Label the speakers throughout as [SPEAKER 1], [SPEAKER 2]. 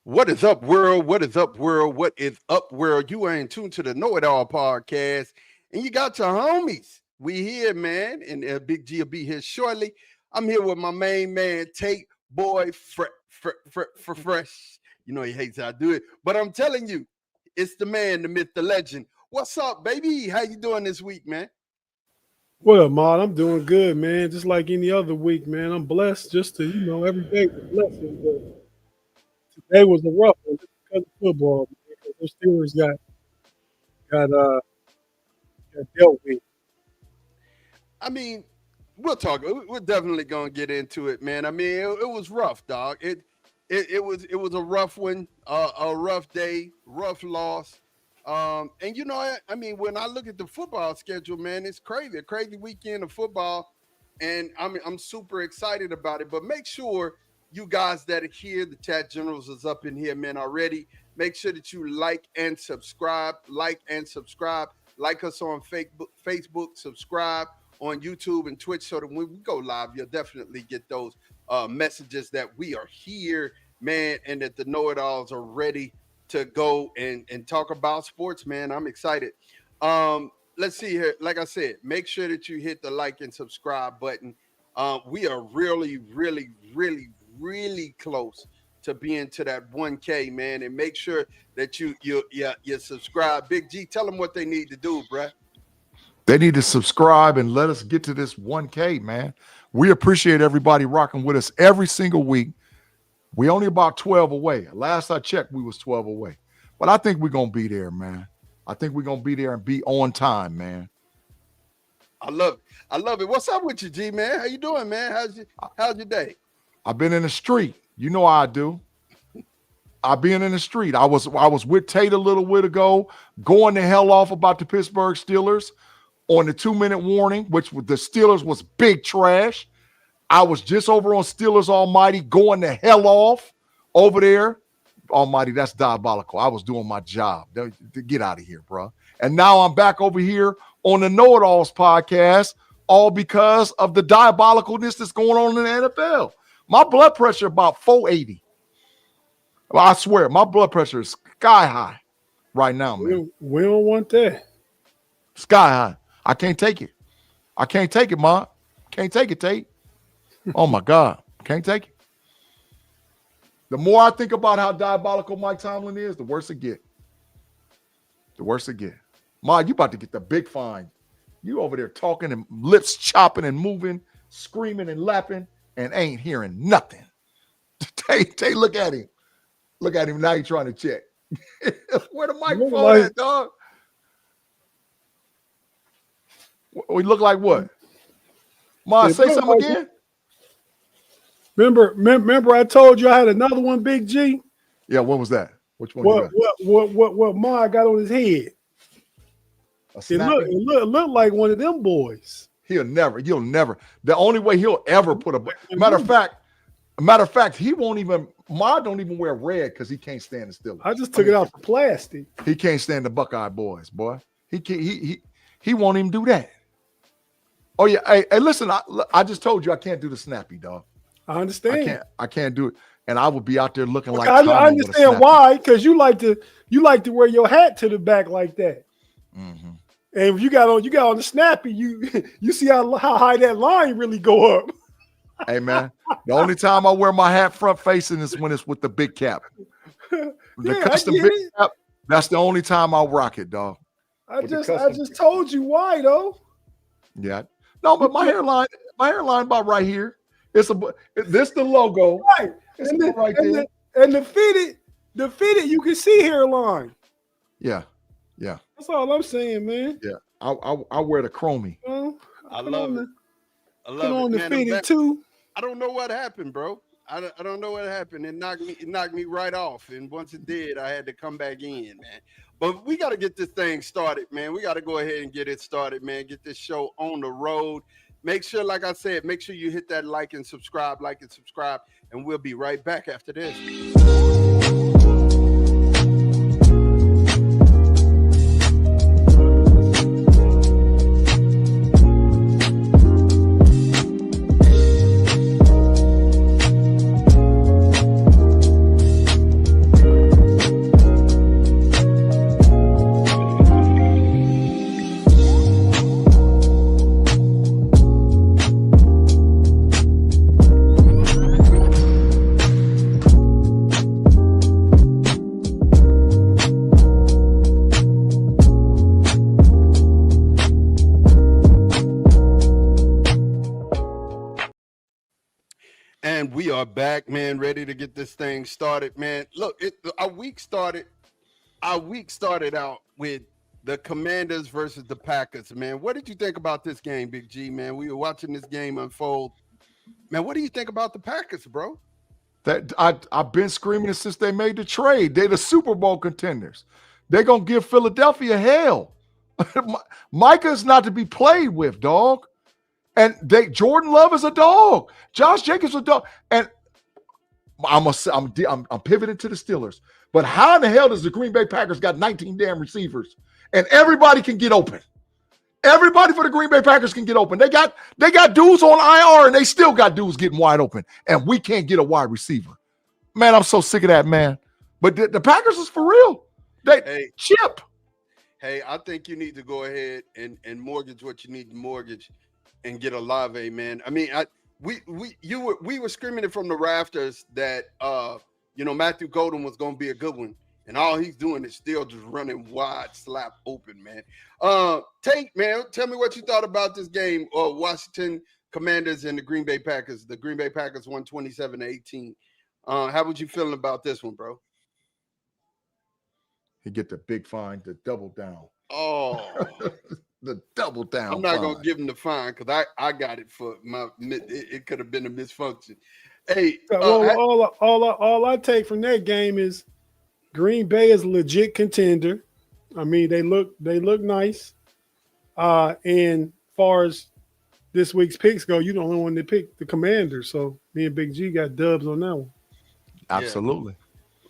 [SPEAKER 1] What is up, world? What is up, world? What is up, world? You are in tune to the Know It All podcast, and you got your homies. We here, man, and Big G will be here shortly. I'm here with my main man, Tate Boy Fresh. You know he hates how I do it, but I'm telling you, it's the man, the myth, the legend. What's up, baby? How you doing this week, man?
[SPEAKER 2] What up, Maud? I'm doing good, man. Just like any other week, man. I'm blessed just to, every day is a blessing. But today was a rough one just because of football, man. Because the Steelers got dealt with.
[SPEAKER 1] I mean, we'll talk. We're definitely gonna get into it, man. I mean, it was rough, dog. It was a rough one, a rough day, rough loss. And I mean, when I look at the football schedule, man, it's crazy, a crazy weekend of football, and I'm super excited about it. But make sure you guys that are here, the chat generals is up in here, man, already. Make sure that you like and subscribe, like us on Facebook, subscribe on YouTube and Twitch, so that when we go live, you'll definitely get those messages that we are here, man, and that the know-it-alls are ready to go and talk about sports, man. I'm excited. Let's see here. Like I said, make sure that you hit the like and subscribe button. We are really, really, really, really close to being to that 1K, man. And make sure that you subscribe. Big G, tell them what they need to do, bruh.
[SPEAKER 3] They need to subscribe and let us get to this 1K, man. We appreciate everybody rocking with us every single week. We only about 12 away. Last I checked, we was 12 away. But I think we're going to be there, man. I think we're going to be there and be on time, man.
[SPEAKER 1] I love it. I love it. What's up with you, G, man? How you doing, man? How's your day?
[SPEAKER 3] I've been in the street. You know how I do. I've been in the street. I was with Tate a little bit ago, going the hell off about the Pittsburgh Steelers on the 2-minute warning, which the Steelers was big trash. I was just over on Steelers Almighty, going the hell off over there. Almighty, that's diabolical. I was doing my job. Get out of here, bro. And now I'm back over here on the KnoItAllz podcast, all because of the diabolicalness that's going on in the NFL. My blood pressure about 480. Well, I swear, my blood pressure is sky high right now, man.
[SPEAKER 2] We don't want that.
[SPEAKER 3] Sky high. I can't take it. I can't take it, Ma. Can't take it, Tate. Oh, my God. Can't take it. The more I think about how diabolical Mike Tomlin is, the worse it get. The worse it get. Ma, you about to get the big fine. You over there talking and lips chopping and moving, screaming and laughing, and ain't hearing nothing. Tate, look at him. Look at him. Now he's trying to check. Where the microphone at, dog? We look like what? Ma, say something again.
[SPEAKER 2] Remember I told you I had another one, Big G?
[SPEAKER 3] Yeah, what was that? Which one?
[SPEAKER 2] What Ma got on his head? It looked like one of them boys.
[SPEAKER 3] You'll never. The only way he'll ever put a matter of fact, he won't even. Ma don't even wear red because he can't stand the Steelers.
[SPEAKER 2] I just took it out for plastic.
[SPEAKER 3] He can't stand the Buckeye boys, boy. He won't even do that. Oh yeah, hey, listen. I just told you I can't do the snappy, dog.
[SPEAKER 2] I understand.
[SPEAKER 3] I can't do it, and I would be out there looking like.
[SPEAKER 2] I understand why, because you like to wear your hat to the back like that.
[SPEAKER 3] Mm-hmm.
[SPEAKER 2] And if you got on the snappy, you see how high that line really go up.
[SPEAKER 3] Hey man, the only time I wear my hat front facing is when it's with the big cap. The custom big cap. That's the only time I rock it, dog.
[SPEAKER 2] I just told you why though.
[SPEAKER 3] Yeah. No, but my hairline about right here. This the logo.
[SPEAKER 2] Right.
[SPEAKER 3] It's right there.
[SPEAKER 2] And the fitted, you can see hairline.
[SPEAKER 3] Yeah.
[SPEAKER 2] That's all I'm saying, man.
[SPEAKER 3] Yeah. I wear the chromie.
[SPEAKER 1] I love it. I love
[SPEAKER 2] put on
[SPEAKER 1] it,
[SPEAKER 2] the
[SPEAKER 1] man.
[SPEAKER 2] fitted too.
[SPEAKER 1] I don't know what happened, bro. I don't know what happened. It knocked me right off. And once it did, I had to come back in, man. But we got to get this thing started, man. We got to go ahead and get it started, man. Get this show on the road. Make sure, like I said, make sure you hit that like and subscribe, and we'll be right back after this. are back, man, ready to get this thing started, man. Look, our week started out with the Commanders versus the Packers, man. What did you think about this game, Big G, man? We were watching this game unfold. Man, what do you think about the Packers, bro?
[SPEAKER 3] That I've been screaming it since they made the trade. They're the Super Bowl contenders. They're gonna give Philadelphia hell. Micah's not to be played with, dog. And Jordan Love is a dog. Josh Jacobs is a dog. And I'm pivoting to the Steelers. But how in the hell does the Green Bay Packers got 19 damn receivers and everybody can get open? Everybody for the Green Bay Packers can get open. They got dudes on IR and they still got dudes getting wide open, and we can't get a wide receiver. Man, I'm so sick of that, man. But the Packers is for real. Chip.
[SPEAKER 1] Hey, I think you need to go ahead and mortgage what you need to mortgage and get Olave, man. I mean, we were screaming it from the rafters that Matthew Golden was going to be a good one. And all he's doing is still just running wide, slap open, man. Tate, man, tell me what you thought about this game. Washington Commanders and the Green Bay Packers. The Green Bay Packers won 27-18. How would you feeling about this one, bro?
[SPEAKER 3] He get the big fine, the double down.
[SPEAKER 1] Oh,
[SPEAKER 3] the double down.
[SPEAKER 1] I'm not going to give him the fine because I got it for it could have been a misfunction. Hey,
[SPEAKER 2] all I take from that game is Green Bay is a legit contender. I mean, they look nice. And far as this week's picks go, you're the only one that picked the Commanders. So me and Big G got dubs on that one.
[SPEAKER 3] Absolutely.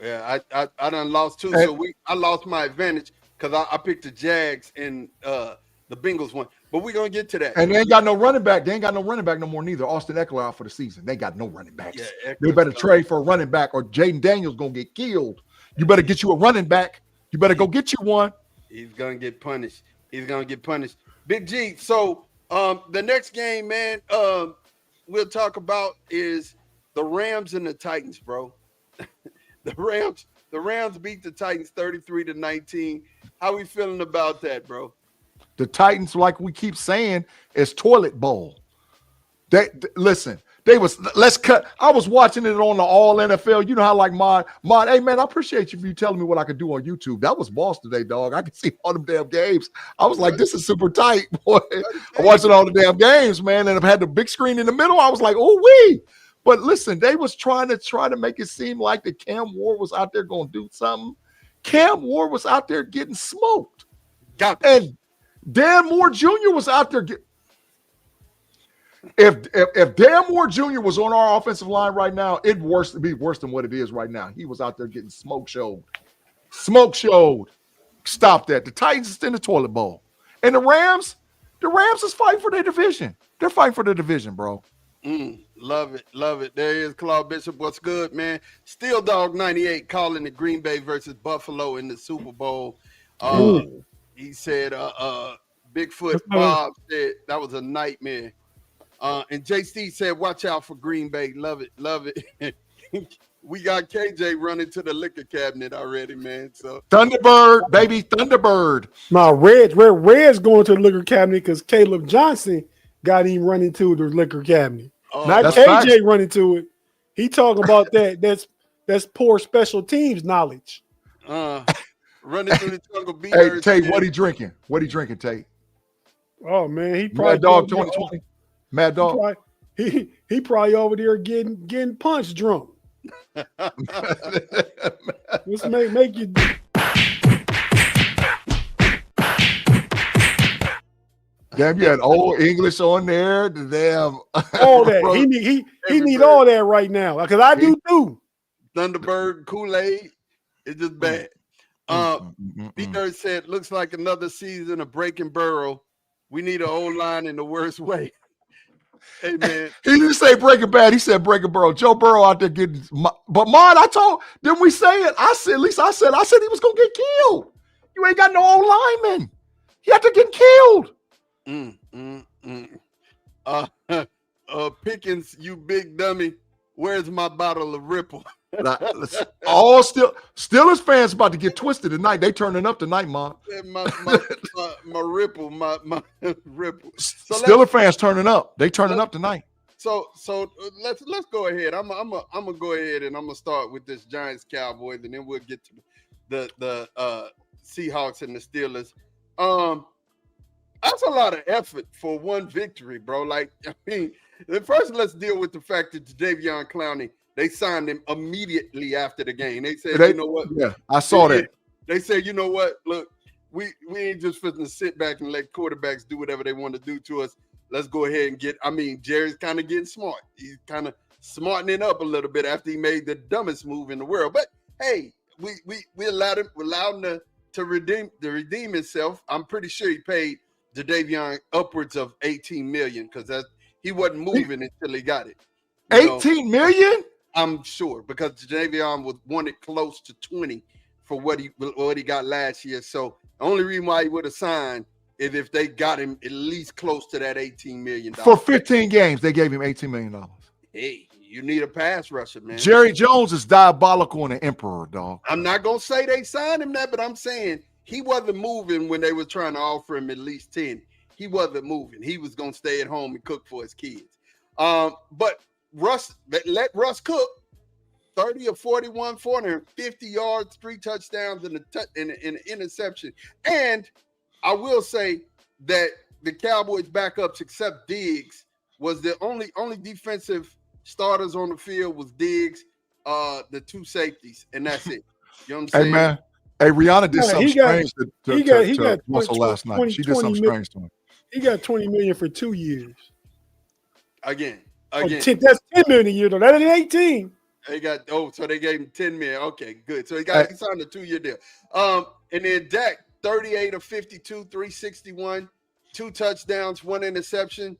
[SPEAKER 1] Yeah, I done lost too. So I lost my advantage because I picked the Jags and the Bengals one. But we're gonna get to that.
[SPEAKER 3] And they ain't got no running back. They ain't got no running back no more neither. Austin Eckler out for the season. They got no running backs. Yeah, they better trade for a running back or Jaden Daniels gonna get killed. You better get you a running back. You better go get you one.
[SPEAKER 1] He's gonna get punished. Big G. So the next game, man, we'll talk about is the Rams and the Titans, bro. The Rams beat the Titans 33-19. How we feeling about that, bro?
[SPEAKER 3] The Titans, like we keep saying, is toilet bowl. Listen. Let's cut. I was watching it on the All NFL. You know how like Mod, hey man, I appreciate you for you telling me what I could do on YouTube. That was boss today, dog. I could see all them damn games. I was like, this is super tight, boy. I'm watching all the damn games, man, and I've had the big screen in the middle. I was like, oh wee. But listen, they was trying to make it seem like that Cam Ward was out there going to do something. Cam Ward was out there getting smoked. And Dan Moore Jr. was out there getting. If Dan Moore Jr. was on our offensive line right now, it'd be worse than what it is right now. He was out there getting smoke showed. Stop that. The Titans is in the toilet bowl. And the Rams is fighting for their division. They're fighting for the division, bro.
[SPEAKER 1] Love it. There is Claude Bishop. What's good, man? Steel Dog 98 calling the Green Bay versus Buffalo in the Super Bowl. He said Bigfoot Bob said that was a nightmare. And JC said, watch out for Green Bay. Love it. We got KJ running to the liquor cabinet already, man. So
[SPEAKER 3] Thunderbird, baby, Thunderbird.
[SPEAKER 2] Now, Red's going to the liquor cabinet because Caleb Johnson got him running to the liquor cabinet. Not KJ facts. Running to it. He talking about that. That's poor special teams knowledge.
[SPEAKER 1] Running through the jungle.
[SPEAKER 3] Hey, Tate, what he drinking? Tate?
[SPEAKER 2] Oh man, he probably
[SPEAKER 3] Mad Dog 2020. Mad Dog.
[SPEAKER 2] He probably over there getting punch drunk. Let's make you.
[SPEAKER 3] Damn, you had old English on there. The damn
[SPEAKER 2] all that. He need all that right now because I do too.
[SPEAKER 1] Thunderbird Kool-Aid is just bad. Peter said, "Looks like another season of Breaking Burrow. We need an O-line in the worst way." Hey man,
[SPEAKER 3] he didn't say Breaking Bad. He said Breaking Burrow. Joe Burrow out there getting. But didn't we say it? I said he was gonna get killed. You ain't got no old lineman. He had to get killed.
[SPEAKER 1] Pickens, you big dummy. Where's my bottle of Ripple?
[SPEAKER 3] All Steelers fans about to get twisted tonight. They turning up tonight, Mom.
[SPEAKER 1] My Ripple, my Ripple.
[SPEAKER 3] So Steelers fans turning up. They turning up tonight.
[SPEAKER 1] let's go ahead. I'm gonna go ahead and I'm gonna start with this Giants Cowboys, and then we'll get to the Seahawks and the Steelers. That's a lot of effort for one victory, bro. Like, I mean, first let's deal with the fact that Jadeveon Clowney, they signed him immediately after the game. They said, you know what?
[SPEAKER 3] Yeah, I saw that.
[SPEAKER 1] They said, you know what? Look, we ain't just fitting to sit back and let quarterbacks do whatever they want to do to us. Let's go ahead and Jerry's kind of getting smart. He's kind of smartening up a little bit after he made the dumbest move in the world. But hey, we allowed him to redeem himself. I'm pretty sure he paid Jadeveon upwards of $18 million because he wasn't moving until he got it.
[SPEAKER 3] $18 million?
[SPEAKER 1] I'm sure because Jadeveon wanted close to 20 for what he got last year. So the only reason why he would have signed is if they got him at least close to that $18 million.
[SPEAKER 3] For 15 games, they gave him $18 million.
[SPEAKER 1] Hey, you need a pass rusher, man.
[SPEAKER 3] Jerry Jones is diabolical and an emperor, dog.
[SPEAKER 1] I'm not going to say they signed him that, but I'm saying he wasn't moving when they were trying to offer him at least 10. He wasn't moving. He was going to stay at home and cook for his kids. But let Russ cook. 30 or 41, 450 yards, 3 touchdowns, and an interception. And I will say that the Cowboys' backups, except Diggs, was the only defensive starters on the field was Diggs, the 2 safeties, and that's it. You know what I'm saying?
[SPEAKER 3] Hey, man. Hey, Rihanna did something strange to Russell last night. She did something strange to him.
[SPEAKER 2] He got $20 million for 2 years.
[SPEAKER 1] Again.
[SPEAKER 2] That's $10 million a year, though. That ain't 18.
[SPEAKER 1] So they gave him $10 million. Okay, good. So he signed a 2-year deal. And then Dak, 38 of 52, 361, 2 touchdowns, 1 interception.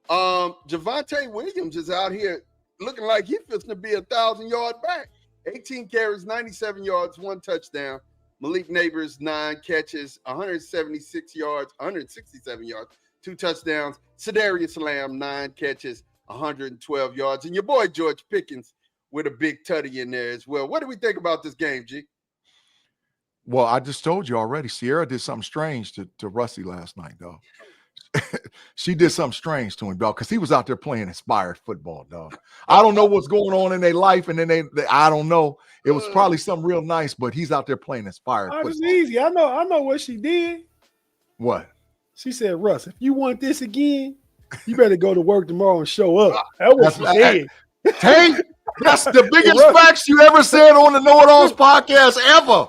[SPEAKER 1] Javonte Williams is out here looking like he's fixing to be 1,000-yard back. 18 carries, 97 yards, 1 touchdown. Malik Neighbors, 9 catches, 176 yards, 167 yards, 2 touchdowns. Sedarius Lamb, 9 catches, 112 yards. And your boy George Pickens with a big tutty in there as well. What do we think about this game, G?
[SPEAKER 3] Well, I just told you already. Sierra did something strange to Russie last night, dog. She did something strange to him, dog, because he was out there playing inspired football, dog. I don't know what's going on in their life, and then I don't know. It was probably something real nice, but he's out there playing inspired football.
[SPEAKER 2] It's easy. I know what she did.
[SPEAKER 3] What?
[SPEAKER 2] She said, Russ, if you want this again, you better go to work tomorrow and show up. That's what she said.
[SPEAKER 3] Hey, that's the biggest facts you ever said on the KnoItAllz podcast ever.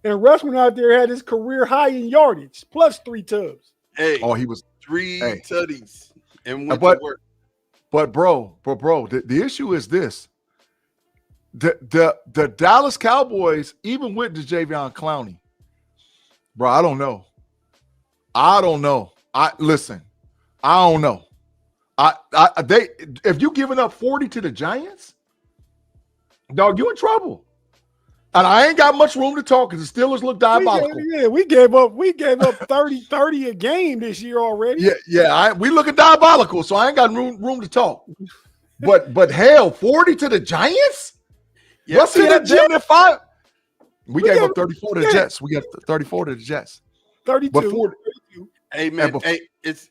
[SPEAKER 2] And Russ went out there, had his career high in yardage, plus 3 tubs.
[SPEAKER 1] Hey,
[SPEAKER 3] he was
[SPEAKER 1] 3 tutties and went to work.
[SPEAKER 3] But bro, the issue is this: the Dallas Cowboys, even with Jadeveon Clowney, bro, I don't know. I don't know. I don't know. If you giving up 40 to the Giants, dog, you in trouble. And I ain't got much room to talk because the Steelers look diabolical.
[SPEAKER 2] We gave up 30 a game this year already.
[SPEAKER 3] We looking diabolical, so I ain't got room to talk. But hell, 40 to the Giants? What's in the Jets at 5? We gave up 34 to the Jets. We got 34 to the Jets.
[SPEAKER 2] 32.
[SPEAKER 3] But 40.
[SPEAKER 1] Hey man, it's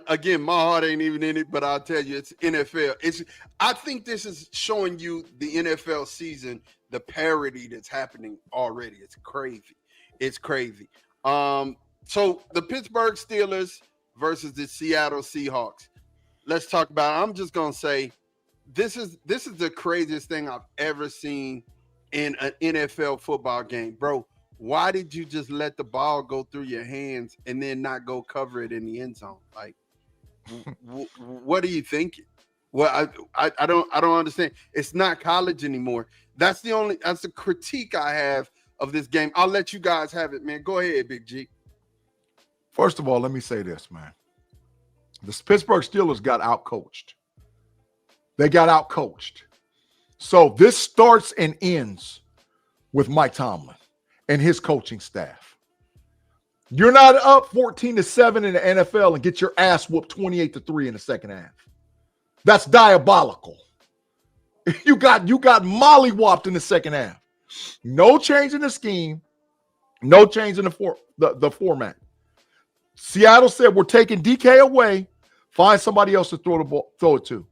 [SPEAKER 1] again, my heart ain't even in it, but I'll tell you, it's NFL. I think this is showing you the NFL season, the parity that's happening already. It's crazy. It's crazy. So the Pittsburgh Steelers versus the Seattle Seahawks. Let's talk about it. I'm just gonna say this is the craziest thing I've ever seen in an NFL football game, bro. Why did you just let the ball go through your hands and then not go cover it in the end zone? Like, what are you thinking? Well, I don't understand. It's not college anymore. That's the critique I have of this game. I'll let you guys have it, man. Go ahead, Big G.
[SPEAKER 3] First of all, let me say this, man. The Pittsburgh Steelers got outcoached. They got outcoached. So this starts and ends with Mike Tomlin and his coaching staff. You're not up 14-7 in the NFL and get your ass whooped 28-3 in the second half. That's diabolical. You got mollywopped in the second half. No change in the scheme. No change in the format. Seattle said, we're taking DK away. Find somebody else to throw it to.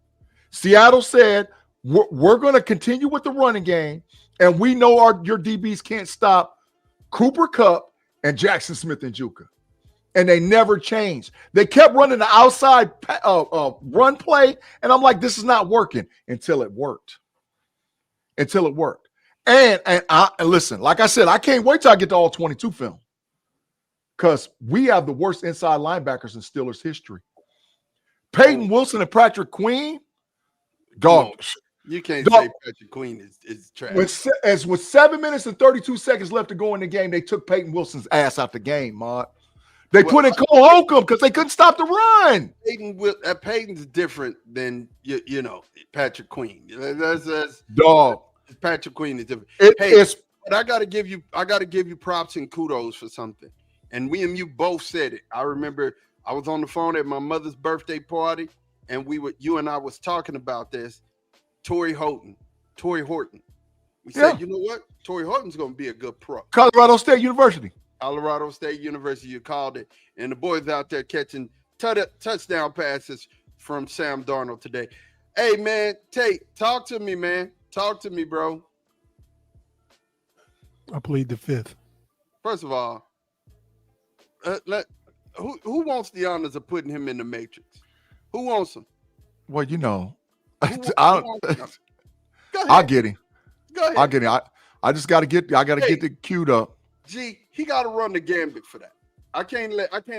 [SPEAKER 3] Seattle said, we're going to continue with the running game, and we know your DBs can't stop Cooper Kupp and Jackson Smith-Njigba. And they never changed. They kept running the outside run play, and I'm like, this is not working until it worked. And listen, like I said, I can't wait till I get to all 22 film because we have the worst inside linebackers in Steelers history. Peyton Wilson and Patrick Queen, dog.
[SPEAKER 1] You can't say Patrick Queen is trash.
[SPEAKER 3] With 7 minutes and 32 seconds left to go in the game, they took Peyton Wilson's ass out the game, Mod. They put in Cole Holcomb because they couldn't stop the run.
[SPEAKER 1] Peyton's different than Patrick Queen. That's
[SPEAKER 3] dog.
[SPEAKER 1] Patrick Queen is different. But I gotta give you props and kudos for something. And we and you both said it. I remember I was on the phone at my mother's birthday party, and you and I was talking about this. Torrey Horton. We said, you know what? Torrey Horton's gonna be a good pro.
[SPEAKER 3] Colorado State University, you called it. And the boys out there catching touchdown passes from Sam Darnold today. Hey, man, Tate, talk to me, man. Talk to me, bro.
[SPEAKER 2] I plead the fifth.
[SPEAKER 1] First of all, who wants the honors of putting him in the Matrix? Who wants him?
[SPEAKER 3] Well,
[SPEAKER 1] I'll
[SPEAKER 3] get him.
[SPEAKER 1] Go ahead.
[SPEAKER 3] I'll get him. I just got to get the queued up.
[SPEAKER 1] G, he got to run the gambit for that. I can't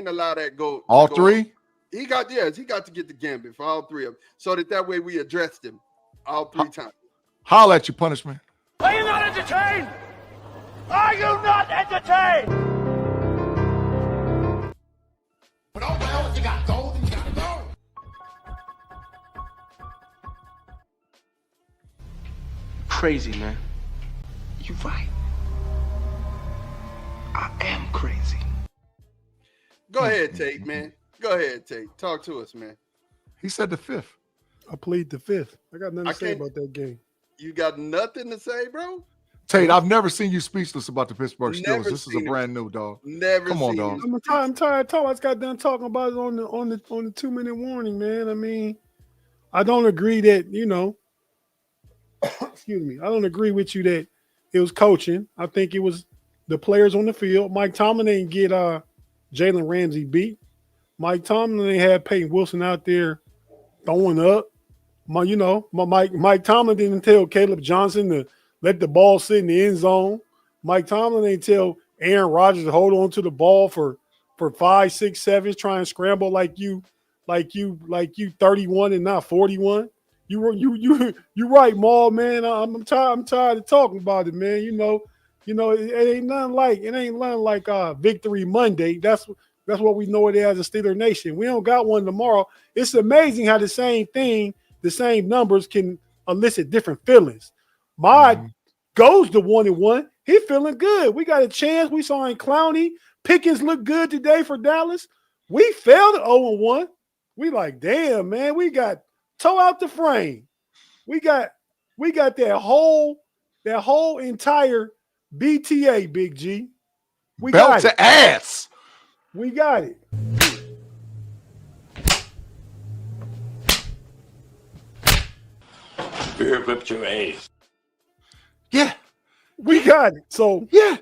[SPEAKER 1] allow that go.
[SPEAKER 3] All three?
[SPEAKER 1] He got to get the gambit for all three of them, so that way we addressed him all three times.
[SPEAKER 3] Holla at you, punishment.
[SPEAKER 4] Are you not entertained? Are you not entertained?
[SPEAKER 5] But oh well, you got gold and you got gold.
[SPEAKER 6] Crazy, man. You're right. I am crazy.
[SPEAKER 1] Go ahead, Tate, man. Go ahead, Tate. Talk to us, man.
[SPEAKER 3] He said the fifth.
[SPEAKER 2] I plead the fifth. I got nothing to say about that game.
[SPEAKER 1] You got nothing to say, bro?
[SPEAKER 3] Tate, I've never seen you speechless about the Pittsburgh Steelers.
[SPEAKER 1] Never
[SPEAKER 3] This is a brand new, dog.
[SPEAKER 1] Never.
[SPEAKER 3] Come on, dog.
[SPEAKER 2] I'm tired. I just got done talking about it on the 2-minute warning, man. I mean, I don't agree that excuse me. I don't agree with you that it was coaching. I think it was the players on the field. Mike Tomlin didn't get Jalen Ramsey beat. Mike Tomlin ain't had Peyton Wilson out there throwing up. Mike Tomlin didn't tell Caleb Johnson to let the ball sit in the end zone. Mike Tomlin didn't tell Aaron Rodgers to hold on to the ball for 5, 6, 7, try and scramble like you 31 and not 41. You right, Maul, man. I'm tired of talking about it, man. It ain't nothing like Victory Monday. That's what we know it as a Steeler Nation. We don't got one tomorrow. It's amazing how the same thing, the same numbers can elicit different feelings. Mod goes to 1-1. He feeling good. We got a chance. We saw in Clowney. Pickens look good today for Dallas. We failed at 0-1. We like, damn, man. We got toe out the frame. We got that whole entire BTA, Big G. We
[SPEAKER 3] Belt
[SPEAKER 2] got
[SPEAKER 3] to
[SPEAKER 2] it.
[SPEAKER 3] ass.
[SPEAKER 2] We got it.
[SPEAKER 4] Beer whipped your ass.
[SPEAKER 3] Yeah.
[SPEAKER 2] We got it. So
[SPEAKER 3] Yeah.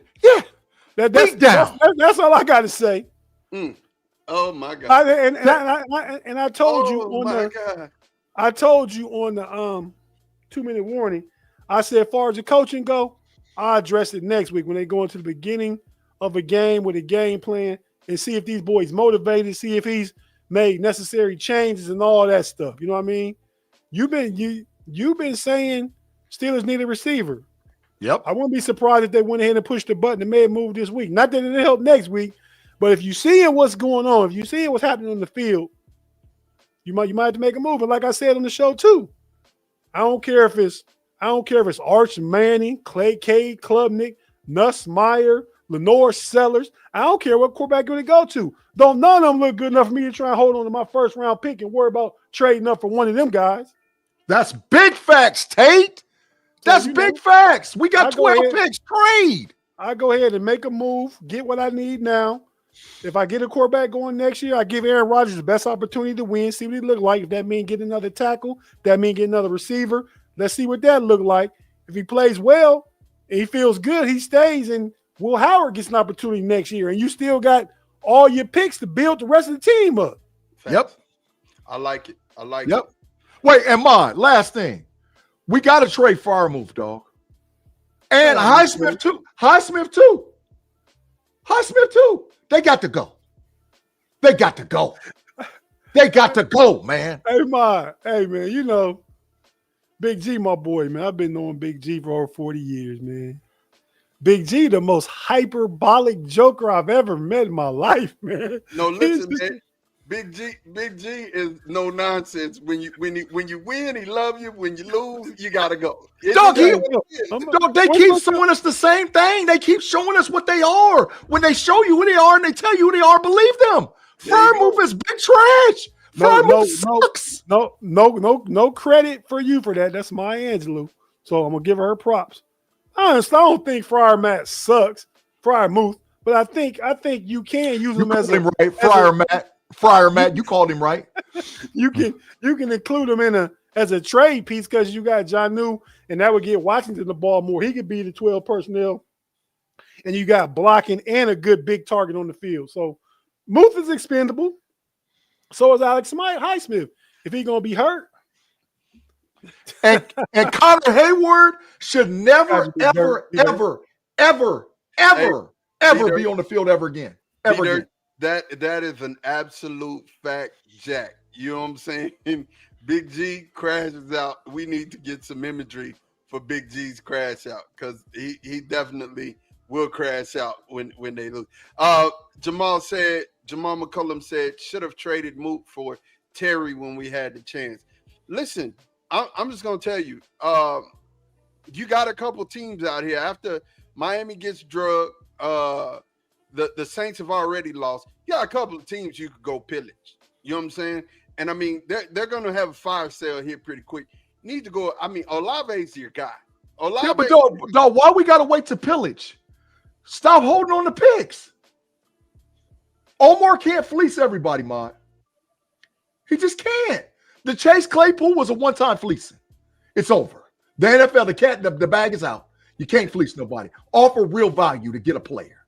[SPEAKER 2] that's all I got to say.
[SPEAKER 1] Oh my God.
[SPEAKER 2] I told you
[SPEAKER 1] God.
[SPEAKER 2] I told you on the 2-minute warning. I said, as far as the coaching go, I'll address it next week when they go into the beginning of a game with a game plan and see if these boys motivated, see if he's made necessary changes and all that stuff. You know what I mean? You've been saying Steelers need a receiver.
[SPEAKER 3] Yep.
[SPEAKER 2] I wouldn't be surprised if they went ahead and pushed the button and made a move this week. Not that it'll help next week, but if you see what's going on, if you see what's happening on the field, you might have to make a move. And like I said on the show too, I don't care if it's Arch Manning, Clay Cade, Klubnik, Nussmeier, Lenore Sellers. I don't care what quarterback you're going to go to. Don't none of them look good enough for me to try and hold on to my first round pick and worry about trading up for one of them guys.
[SPEAKER 3] That's big facts, Tate. That's big facts. We got 12 picks. Trade.
[SPEAKER 2] I go ahead and make a move, get what I need now, If I get a quarterback going next year, I give Aaron Rodgers the best opportunity to win, see what he look like. If that means get another tackle, that means get another receiver. Let's see what that look like. If he plays well and he feels good, he stays, and Will Howard gets an opportunity next year, and you still got all your picks to build the rest of the team up.
[SPEAKER 1] Facts.
[SPEAKER 3] Yep.
[SPEAKER 1] I like it. I like
[SPEAKER 3] Yep.
[SPEAKER 1] it.
[SPEAKER 3] Wait, and last thing. We got to trade Freiermuth, dog. And Highsmith too. Highsmith too. They got to go. They got to go. They got to go, man.
[SPEAKER 2] Hey, man, you know, Big G, my boy, man. I've been knowing Big G for over 40 years, man. Big G, the most hyperbolic joker I've ever met in my life, man.
[SPEAKER 1] No, listen, man. Big G is no nonsense. When you win, he love you. When you lose, you gotta go.
[SPEAKER 3] Dog, they keep showing us the same thing. They keep showing us what they are. When they show you who they are and they tell you who they are, believe them. Freiermuth is big trash. Freiermuth sucks.
[SPEAKER 2] No credit for you for that. That's Maya Angelou. So I'm gonna give her props. Honestly, I don't think Freiermuth sucks, Freiermuth, but I think you can use him as
[SPEAKER 3] him right, Freiermuth, you called him right.
[SPEAKER 2] You can include him as a trade piece because you got Jonnu, and that would get Washington the ball more. He could be the 12 personnel, and you got blocking and a good big target on the field. So Muth is expendable. So is Alex Highsmith. If he's gonna be hurt.
[SPEAKER 3] And Connor Hayward should never, ever be on the field ever again. Ever again.
[SPEAKER 1] That is an absolute fact, Jack. You know what I'm saying? Big G crashes out. We need to get some imagery for Big G's crash out because he definitely will crash out when they lose. Jamal McCullum said should have traded Moot for Terry when we had the chance. Listen, I'm just gonna tell you, you got a couple teams out here after Miami gets drugged. The Saints have already lost. You got a couple of teams you could go pillage. You know what I'm saying? And I mean, they're going to have a fire sale here pretty quick. Need to go. I mean, Olave's your guy.
[SPEAKER 3] Yeah, but dog, why we got to wait to pillage? Stop holding on to picks. Omar can't fleece everybody, man. He just can't. The Chase Claypool was a one-time fleecing. It's over. The NFL, the bag is out. You can't fleece nobody. Offer real value to get a player.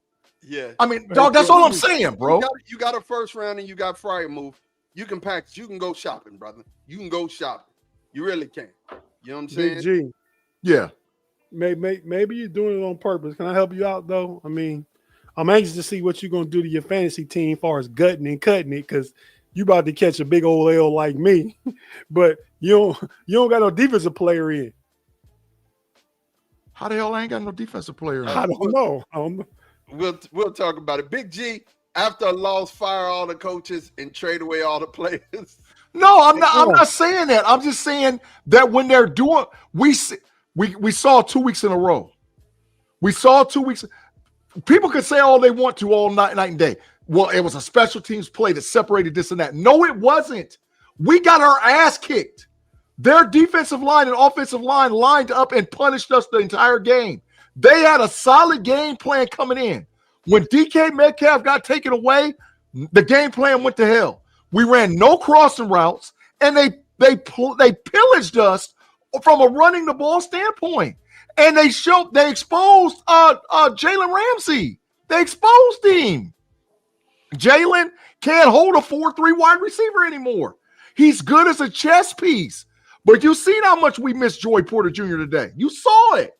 [SPEAKER 1] Yeah.
[SPEAKER 3] I mean, dog, that's all I'm saying, bro.
[SPEAKER 1] You got a first round and you got Freiermuth. You can package. You can go shopping, brother. You can go shopping. You really can. You know what I'm saying?
[SPEAKER 2] Big G.
[SPEAKER 3] Yeah.
[SPEAKER 2] Maybe you're doing it on purpose. Can I help you out, though? I mean, I'm anxious to see what you're going to do to your fantasy team as far as gutting and cutting it because you about to catch a big old L like me. But you don't got no defensive player in.
[SPEAKER 3] How the hell I ain't got no defensive player in?
[SPEAKER 2] I don't know.
[SPEAKER 1] We'll talk about it. Big G, after a loss, fire all the coaches and trade away all the players.
[SPEAKER 3] No, I'm not saying that. I'm just saying that when they're doing, we saw 2 weeks in a row. We saw 2 weeks. People could say all they want to all night and day. Well, it was a special teams play that separated this and that. No, it wasn't. We got our ass kicked. Their defensive line and offensive line lined up and punished us the entire game. They had a solid game plan coming in. When DK Metcalf got taken away, the game plan went to hell. We ran no crossing routes, and they pillaged us from a running the ball standpoint. And they exposed Jalen Ramsey. They exposed him. Jalen can't hold a 4-3 wide receiver anymore. He's good as a chess piece. But you seen how much we missed Joy Porter Jr. today. You saw it.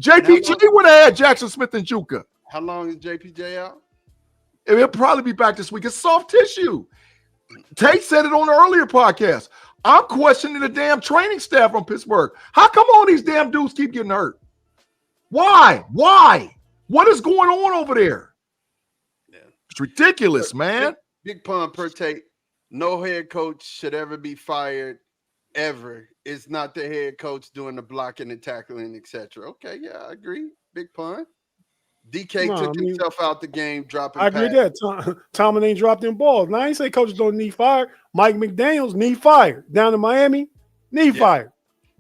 [SPEAKER 3] JPJ would have had Jackson Smith and Juka.
[SPEAKER 1] How long is JPJ out?
[SPEAKER 3] He'll probably be back this week. It's soft tissue. Tate said it on the earlier podcast. I'm questioning the damn training staff from Pittsburgh. How come all these damn dudes keep getting hurt? Why? What is going on over there?
[SPEAKER 1] Yeah.
[SPEAKER 3] It's ridiculous, man.
[SPEAKER 1] Big pun per Tate. No head coach should ever be fired, ever. It's not the head coach doing the blocking and tackling, etc. Okay, yeah, I agree. Big pun. DK took himself out the game, dropping.
[SPEAKER 2] I agree that Tomlin ain't dropped them balls. Now I ain't say coaches don't need fired. Mike McDaniels need fired. Down in Miami, fired.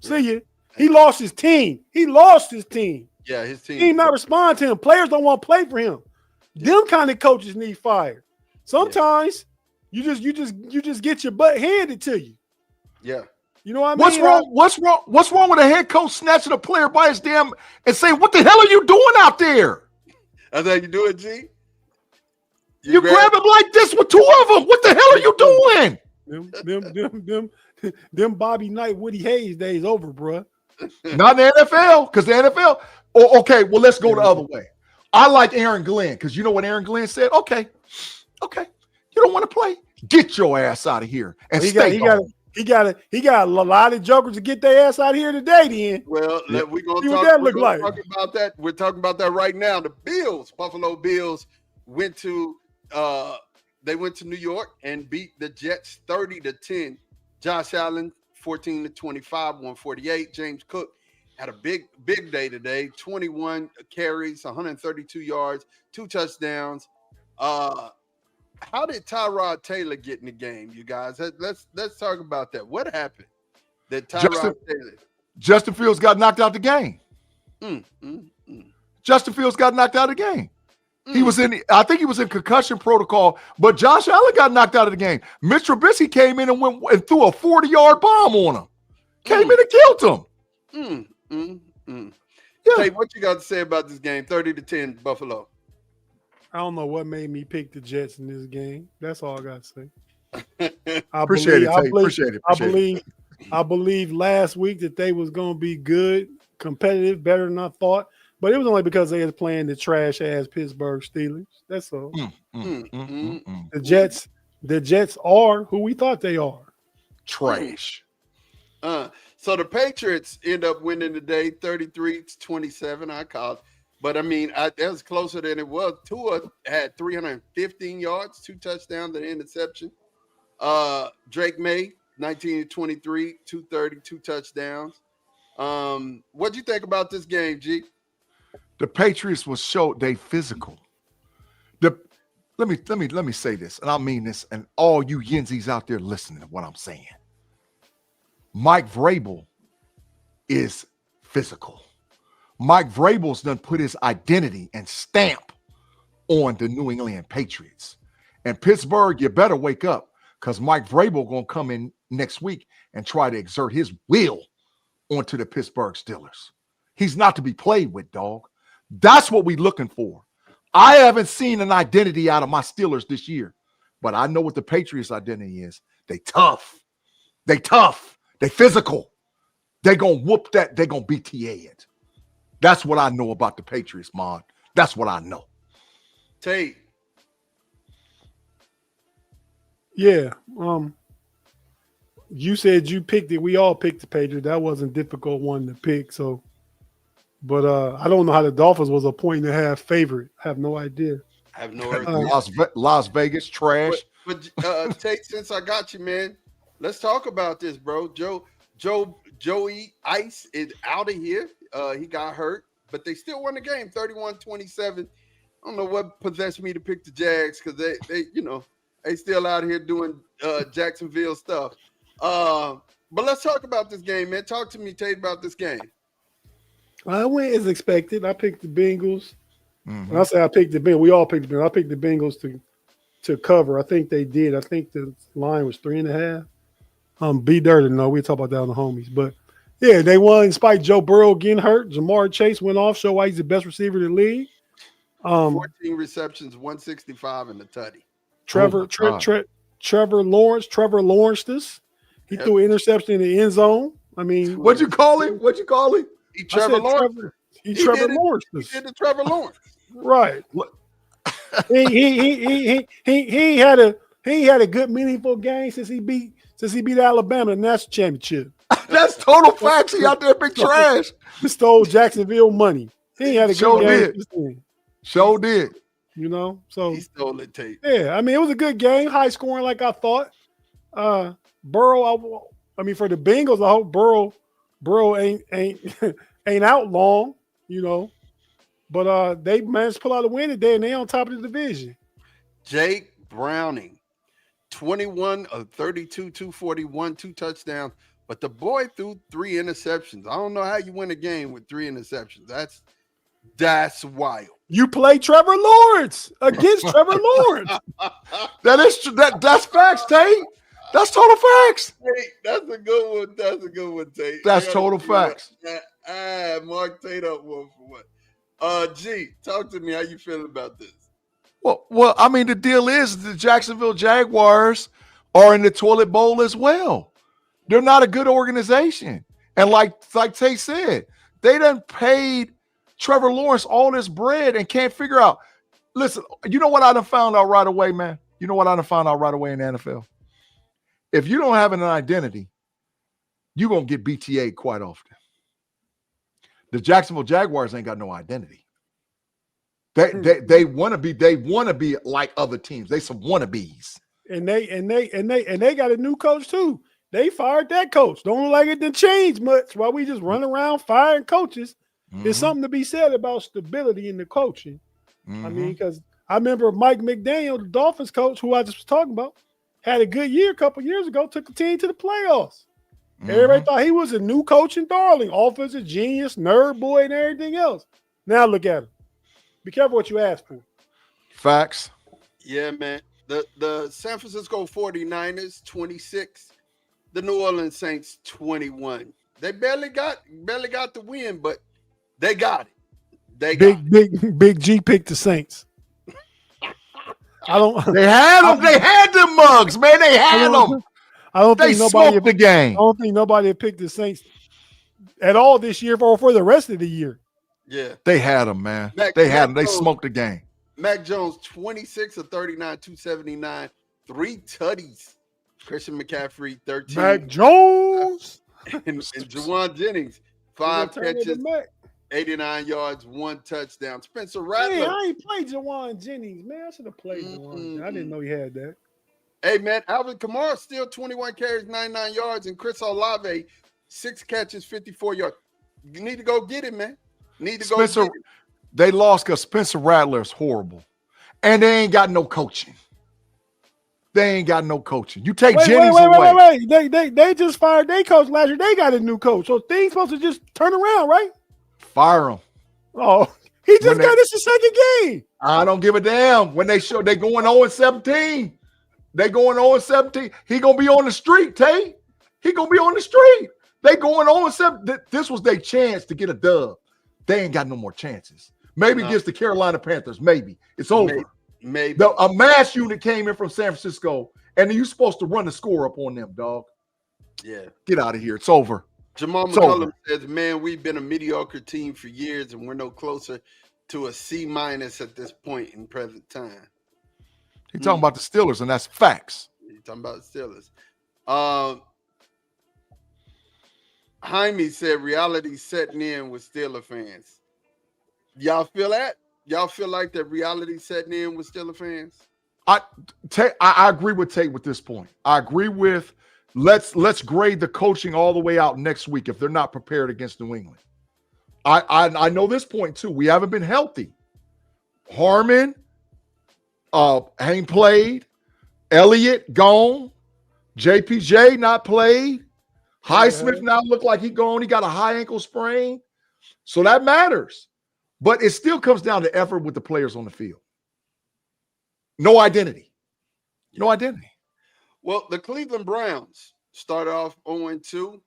[SPEAKER 2] See you. He lost his team.
[SPEAKER 1] Yeah, his team.
[SPEAKER 2] He not responding to him. Players don't want to play for him. Them kind of coaches need fired. Sometimes you just get your butt handed to you.
[SPEAKER 1] Yeah.
[SPEAKER 2] You know what I mean?
[SPEAKER 3] What's wrong? What's wrong with a head coach snatching a player by his damn and saying, "What the hell are you doing out there?"
[SPEAKER 1] That's how you do it, G.
[SPEAKER 3] You grab him like this with two of them. What the hell are you doing?
[SPEAKER 2] Them Bobby Knight, Woody Hayes days over, bruh.
[SPEAKER 3] Not in the NFL, because the NFL. Oh, okay, well, let's go the other way. I like Aaron Glenn, because you know what Aaron Glenn said? Okay, you don't want to play? Get your ass out of here and
[SPEAKER 2] He
[SPEAKER 3] stay home.
[SPEAKER 2] got a lot of jokers to get their ass out of here today. Then
[SPEAKER 1] Well, we're gonna
[SPEAKER 2] see
[SPEAKER 1] talk,
[SPEAKER 2] what that look like.
[SPEAKER 1] talk about that. We're talking about that right now. The Buffalo Bills, went to New York and beat the Jets 30-10. Josh Allen 14-25, 148. James Cook had a big day today. 21 carries, 132 yards, 2 touchdowns. How did Tyrod Taylor get in the game, you guys? Let's talk about that. What happened? That Tyrod Taylor.
[SPEAKER 3] Justin Fields got knocked out the game. Justin Fields got knocked out of the game. I think he was in concussion protocol, but Josh Allen got knocked out of the game. Mitch Trubisky came in and threw a 40-yard bomb on him. Came in and killed him.
[SPEAKER 1] Yeah. Hey, what you got to say about this game? 30-10 Buffalo.
[SPEAKER 2] I don't know what made me pick the Jets in this game. That's all I got to say.
[SPEAKER 3] Appreciate it.
[SPEAKER 2] I believe last week that they was going to be good, competitive, better than I thought. But it was only because they was playing the trash ass Pittsburgh Steelers. That's all. The Jets are who we thought they are.
[SPEAKER 3] Trash.
[SPEAKER 1] So the Patriots end up winning today, 33-27. I called, but I mean, that was closer than it was. Tua had 315 yards, 2 touchdowns, and an interception. Drake May, 19-23, 230, 2 touchdowns. What do you think about this game, G?
[SPEAKER 3] The Patriots will show they physical. Let me say this, and I mean this, and all you Yinzies out there listening to what I'm saying. Mike Vrabel is physical. Mike Vrabel's done put his identity and stamp on the New England Patriots. And Pittsburgh, you better wake up, because Mike Vrabel gonna come in next week and try to exert his will onto the Pittsburgh Steelers. He's not to be played with, dog. That's what we're looking for. I haven't seen an identity out of my Steelers this year, but I know what the Patriots' identity is. They tough. They physical. They gonna whoop that. They gonna BTA it. That's what I know about the Patriots, Mon. That's what I know.
[SPEAKER 1] Tate.
[SPEAKER 2] Yeah. You said you picked it. We all picked the Patriots. That wasn't a difficult one to pick. So, but I don't know how the Dolphins was a 1.5 favorite. I have no idea.
[SPEAKER 1] I have no idea.
[SPEAKER 3] Las Vegas trash.
[SPEAKER 1] But Tate, since I got you, man, let's talk about this, bro. Joey Ice is out of here. He got hurt, but they still won the game, 31-27. I don't know what possessed me to pick the Jags, because they still out here doing Jacksonville stuff. But let's talk about this game, man. Talk to me, Tate, about this game.
[SPEAKER 2] I went as expected. I picked the Bengals. When I say I picked the Bengals, we all picked the Bengals. I picked the Bengals to cover. I think they did. I think the line was 3.5. B Dirty, no, we talk about that on the homies. But yeah, they won despite Joe Burrow getting hurt. Jamar Chase went off, show why he's the best receiver in the league.
[SPEAKER 1] 14 receptions, 165 in the tutty.
[SPEAKER 2] Trevor Lawrence this. He threw an interception in the end zone. I mean,
[SPEAKER 3] what'd you call him?
[SPEAKER 1] He Trevor Lawrence.
[SPEAKER 2] He Trevor Lawrence.
[SPEAKER 1] He did the Trevor Lawrence.
[SPEAKER 2] Right. he had a good meaningful game since he beat Alabama in the national championship.
[SPEAKER 3] That's total facts. He out there big trash.
[SPEAKER 2] He stole Jacksonville money. He had a good game.
[SPEAKER 3] Sure did.
[SPEAKER 2] You know, so
[SPEAKER 1] he stole it, Tate.
[SPEAKER 2] Yeah, I mean, it was a good game, high scoring like I thought. Burrow, I mean, for the Bengals, I hope Burrow ain't out long, you know. But they managed to pull out a win today, and they on top of the division.
[SPEAKER 1] Jake Browning, 21 of 32, 241, 2 touchdowns. But the boy threw 3 interceptions. I don't know how you win a game with 3 interceptions. That's wild.
[SPEAKER 2] You play Trevor Lawrence against Trevor Lawrence.
[SPEAKER 3] That's facts, Tate. That's total facts.
[SPEAKER 1] Tate, that's a good one. That's a good one, Tate.
[SPEAKER 3] That's total facts.
[SPEAKER 1] Mark Tate up one for one. G, talk to me. How you feeling about this?
[SPEAKER 3] Well, I mean, the deal is the Jacksonville Jaguars are in the toilet bowl as well. They're not a good organization. And like Tate said, they done paid Trevor Lawrence all this bread and can't figure out. Listen, you know what I done found out right away, man? You know what I done found out right away in the NFL? If you don't have an identity, you're going to get BTA quite often. The Jacksonville Jaguars ain't got no identity. They want to be like other teams. They some wannabes.
[SPEAKER 2] And they got a new coach too. They fired that coach. Don't look like it didn't change much while we just run around firing coaches. There's something to be said about stability in the coaching. I mean, because I remember Mike McDaniel, the Dolphins coach, who I just was talking about, had a good year a couple years ago, took the team to the playoffs. Everybody thought he was a new coach and darling, offensive genius, nerd boy, and everything else. Now look at him. Be careful what you ask for.
[SPEAKER 3] Facts.
[SPEAKER 1] Yeah, man. The San Francisco 49ers, 26. The New Orleans Saints, 21. They barely got the win, but they got it.
[SPEAKER 2] Big G picked the Saints.
[SPEAKER 3] They had them mugs, man. They had them.
[SPEAKER 2] I don't think
[SPEAKER 3] smoked the game.
[SPEAKER 2] I don't think nobody had picked the Saints at all this year or for the rest of the year.
[SPEAKER 1] Yeah.
[SPEAKER 3] They had them, man. They smoked the game.
[SPEAKER 1] Mac Jones, 26 of 39, 279, 3 tutties. Christian McCaffrey, 13.
[SPEAKER 2] Mac Jones.
[SPEAKER 1] And Jawan Jennings, 5 catches, 89 yards, 1 touchdown. Spencer Rattler.
[SPEAKER 2] Hey, I ain't played Jawan Jennings, man. I should have played Jawan. I didn't know he had that.
[SPEAKER 1] Hey, man, Alvin Kamara still 21 carries, 99 yards, and Chris Olave, 6 catches, 54 yards. You need to go get it, man.
[SPEAKER 3] Spencer, they lost because Spencer Rattler is horrible. And they ain't got no coaching. You take Jennings away.
[SPEAKER 2] Wait. They just fired their coach last year. They got a new coach. So things supposed to just turn around, right?
[SPEAKER 3] Fire him.
[SPEAKER 2] Oh, he just got this the second game.
[SPEAKER 3] I don't give a damn. When they going 0-17. They going 0-17. He going to be on the street, Tate. He going to be on the street. They going 0-7. This was their chance to get a dub. They ain't got no more chances. Maybe against the Carolina Panthers. Maybe. It's over.
[SPEAKER 1] Maybe.
[SPEAKER 3] A mass unit came in from San Francisco, and you're supposed to run the score up on them, dog.
[SPEAKER 1] Yeah.
[SPEAKER 3] Get out of here. It's over.
[SPEAKER 1] Jamal McCullum says, man, we've been a mediocre team for years, and we're no closer to a C- at this point in present time.
[SPEAKER 3] He's talking about the Steelers, and that's facts.
[SPEAKER 1] He's talking about the Steelers. Jaime said reality setting in with Steeler fans. Y'all feel that? Y'all feel like that reality setting in with Steeler fans?
[SPEAKER 3] I agree with Tate with this point. I agree with let's grade the coaching all the way out next week if they're not prepared against New England. I know this point too. We haven't been healthy. Harmon ain't played. Elliott gone. JPJ not played. Highsmith now look like he gone. He got a high ankle sprain. So that matters. But it still comes down to effort with the players on the field. No identity. No identity.
[SPEAKER 1] Well, the Cleveland Browns started off 0-2.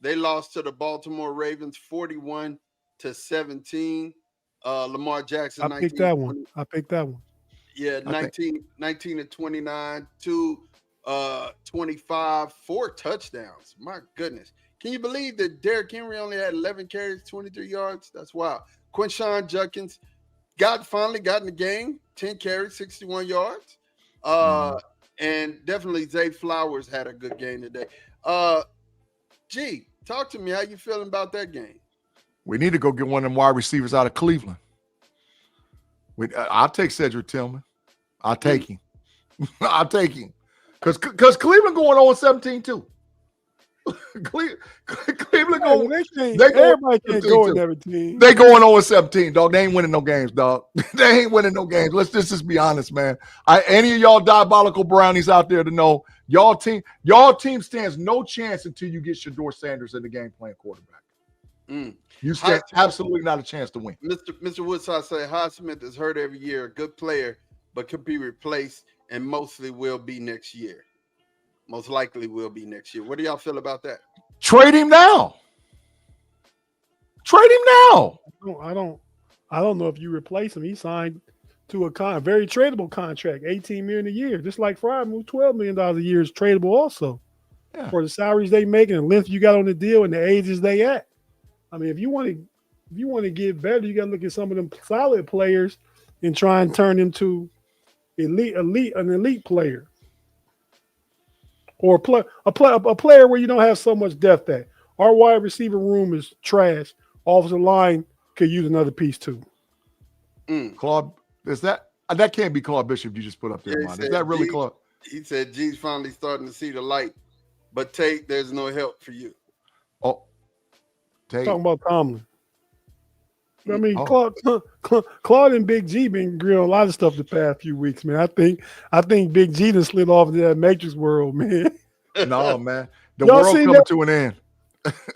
[SPEAKER 1] They lost to the Baltimore Ravens 41-17. Lamar Jackson.
[SPEAKER 2] I picked that one.
[SPEAKER 1] Yeah, 19-29, 25, 4 touchdowns. My goodness. Can you believe that Derrick Henry only had 11 carries, 23 yards? That's wild. Quinshon Judkins finally got in the game, 10 carries, 61 yards. And definitely Zay Flowers had a good game today. G, talk to me. How you feeling about that game?
[SPEAKER 3] We need to go get one of them wide receivers out of Cleveland. I'll take Cedric Tillman. I'll take him. I'll take him. Because Cleveland going 0-17 too. Cleveland going.
[SPEAKER 2] Everybody can't go in every team.
[SPEAKER 3] They going 0-17, dog. They ain't winning no games, dog. They ain't winning no games. Let's just be honest, man. Any of y'all diabolical brownies out there to know y'all team stands no chance until you get Shedeur Sanders in the game playing quarterback. You stand absolutely not a chance to win.
[SPEAKER 1] Mr. Woodside say Highsmith is hurt every year, a good player, but could be replaced and mostly will be next year. Most likely will be next year. What do y'all feel about that?
[SPEAKER 3] Trade him now. Trade him now.
[SPEAKER 2] I don't know if you replace him. He signed to a very tradable contract, $18 million a year, just like Fryman, $12 million a year is tradable also. Yeah. For the salaries they make and the length you got on the deal and the ages they at. I mean, if you want to get better, you got to look at some of them solid players and try and turn them to an elite player, or a player where you don't have so much depth at. Our wide receiver room is trash. Offensive line could use another piece too.
[SPEAKER 3] Claude, is that can't be Claude Bishop you just put up there, man? Is that really Claude?
[SPEAKER 1] He said G's finally starting to see the light, but Tate, there's no help for you.
[SPEAKER 3] Oh, Tate.
[SPEAKER 2] Talking about Tomlin. I mean, Claude and Big-G been grilling a lot of stuff the past few weeks, man. I think Big-G done slid off into that Matrix world, man.
[SPEAKER 3] No, man. The world coming to an end.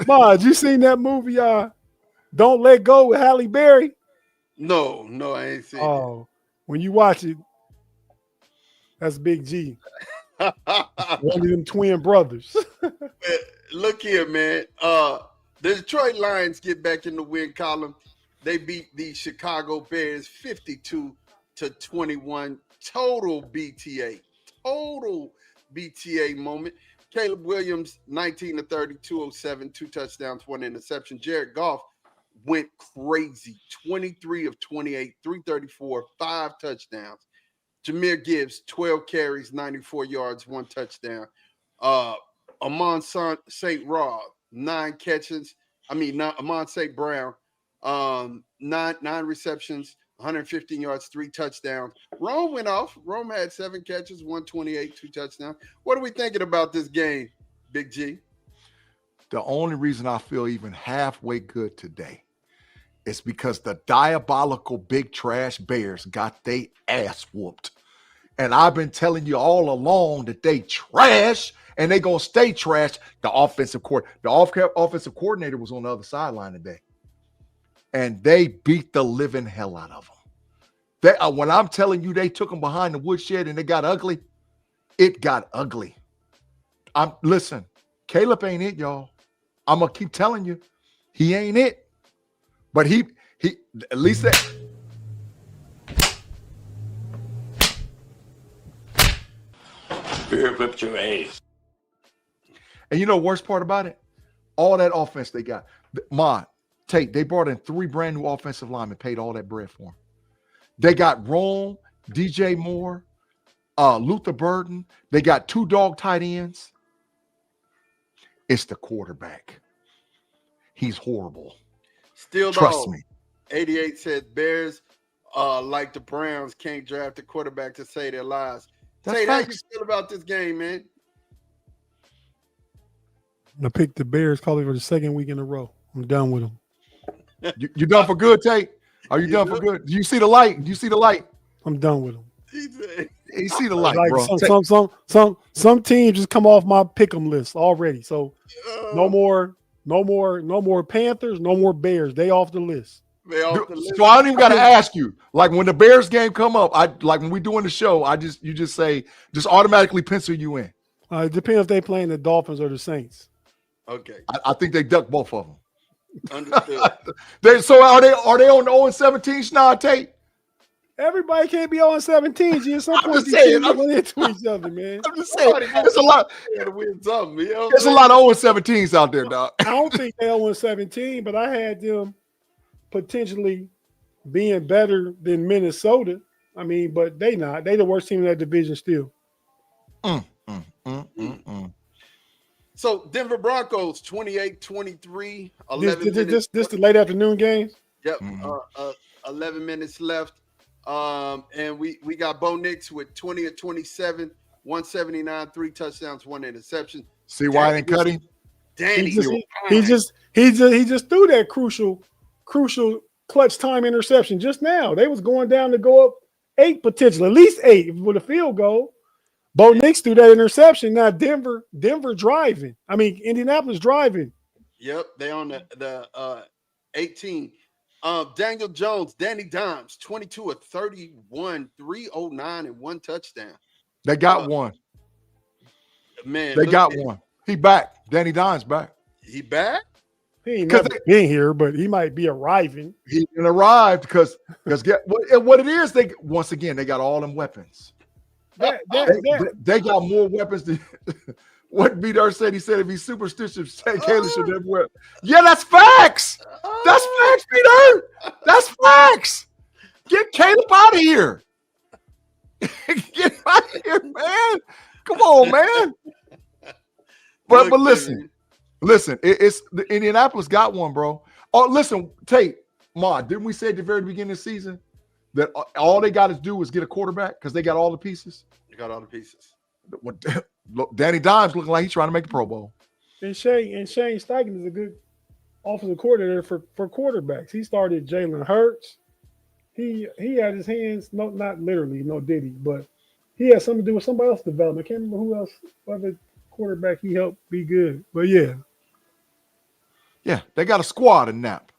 [SPEAKER 2] Mod, you seen that movie, Don't Let Go with Halle Berry?
[SPEAKER 1] No, I ain't seen it.
[SPEAKER 2] When you watch it, that's Big-G. One of them twin brothers.
[SPEAKER 1] Look here, man. The Detroit Lions get back in the win column. They beat the Chicago Bears 52-21. Total BTA moment. Caleb Williams, 19-30, 207, 2 touchdowns, 1 interception. Jared Goff went crazy, 23 of 28, 334, 5 touchdowns. Jahmyr Gibbs, 12 carries, 94 yards, 1 touchdown. Amon St. Brown, 9 receptions, 115 yards, 3 touchdowns. Rome went off. Rome had 7 catches, 128, 2 touchdowns. What are we thinking about this game, Big G?
[SPEAKER 3] The only reason I feel even halfway good today is because the diabolical big trash Bears got their ass whooped. And I've been telling you all along that they trash and they gonna stay trash. The offensive coordinator was on the other sideline today. And they beat the living hell out of them. When I'm telling you they took them behind the woodshed and it got ugly, it got ugly. Listen, Caleb ain't it, y'all. I'm gonna keep telling you, he ain't it. But he at least that.
[SPEAKER 4] Beer whipped your ass.
[SPEAKER 3] And you know the worst part about it? All that offense they got. Tate, they brought in 3 brand new offensive linemen, paid all that bread for them. They got Rome, DJ Moore, Luther Burden. They got 2 dog tight ends. It's the quarterback. He's horrible.
[SPEAKER 1] Still,
[SPEAKER 3] trust me.
[SPEAKER 1] 88 said Bears, like the Browns, can't draft a quarterback to save their lives. Tate, how you feel about this game, man?
[SPEAKER 2] I picked the Bears probably for the second week in a row. I'm done with them.
[SPEAKER 3] You done for good, Tate? Are you done for good? Do you see the light? Do you see the light?
[SPEAKER 2] I'm done with them.
[SPEAKER 3] You see the light,
[SPEAKER 2] like
[SPEAKER 3] bro.
[SPEAKER 2] Some teams just come off my pick'em list already. So no more Panthers, no more Bears. They off the list.
[SPEAKER 3] So I don't even got to ask you. Like when the Bears game come up, when we doing the show, you just say automatically pencil you in.
[SPEAKER 2] It depends if they playing the Dolphins or the Saints.
[SPEAKER 1] Okay.
[SPEAKER 3] I think they duck both of them.
[SPEAKER 1] Understood.
[SPEAKER 3] So are they on the 0-17 now, Tate?
[SPEAKER 2] Everybody can't be 0-17. At some point,
[SPEAKER 3] they're
[SPEAKER 2] running into each other, man.
[SPEAKER 3] I'm just saying. There's a lot. There's a lot of 0-17s out there, dog.
[SPEAKER 2] I don't think they're 0-17, but I had them potentially being better than Minnesota. I mean, but they not. They the worst team in that division still.
[SPEAKER 1] So Denver Broncos 28-23,
[SPEAKER 2] 11 minutes. This the late afternoon games?
[SPEAKER 1] Yep. 11 minutes left. And we got Bo Nix with 20 of 27, 179, 3 touchdowns, 1 interception.
[SPEAKER 3] See why I didn't cut him?
[SPEAKER 2] Danny. He just threw that crucial clutch time interception just now. They was going down to go up 8 potentially, at least 8 with a field goal. Bo Nix threw that interception. Now Denver driving. I mean, Indianapolis driving.
[SPEAKER 1] Yep, they on the 18. Daniel Jones, Danny Dimes, 22 of 31, 309, and 1 touchdown.
[SPEAKER 3] They got one.
[SPEAKER 1] Man,
[SPEAKER 3] They
[SPEAKER 1] look
[SPEAKER 3] got
[SPEAKER 1] at
[SPEAKER 3] one. He back. Danny Dimes back.
[SPEAKER 1] he back.
[SPEAKER 2] He ain't
[SPEAKER 3] 'Cause
[SPEAKER 2] never been here, but he might be arriving.
[SPEAKER 3] He didn't arrive because get what it is. They once again they got all them weapons. They got more weapons than what B. Dirt said. He said if he's superstitious, Caleb should never wear. Yeah, that's facts. That's facts, B. Dirt. That's facts. Get Caleb out of here. Get out of here, man. Come on, man. But listen, it's the Indianapolis got one, bro. Oh, listen, Tate, Ma, didn't we say at the very beginning of the season that all they got to do is get a quarterback because they got all the pieces?
[SPEAKER 1] They got all the pieces.
[SPEAKER 3] Look, Danny Dimes looking like he's trying to make the Pro Bowl.
[SPEAKER 2] And Shane Steichen is a good offensive coordinator for quarterbacks. He started Jalen Hurts. He had his hands, not literally, no did he, but he had something to do with somebody else's development. I can't remember who else, other quarterback he helped be good. But yeah.
[SPEAKER 3] Yeah, they got a squad in Nap.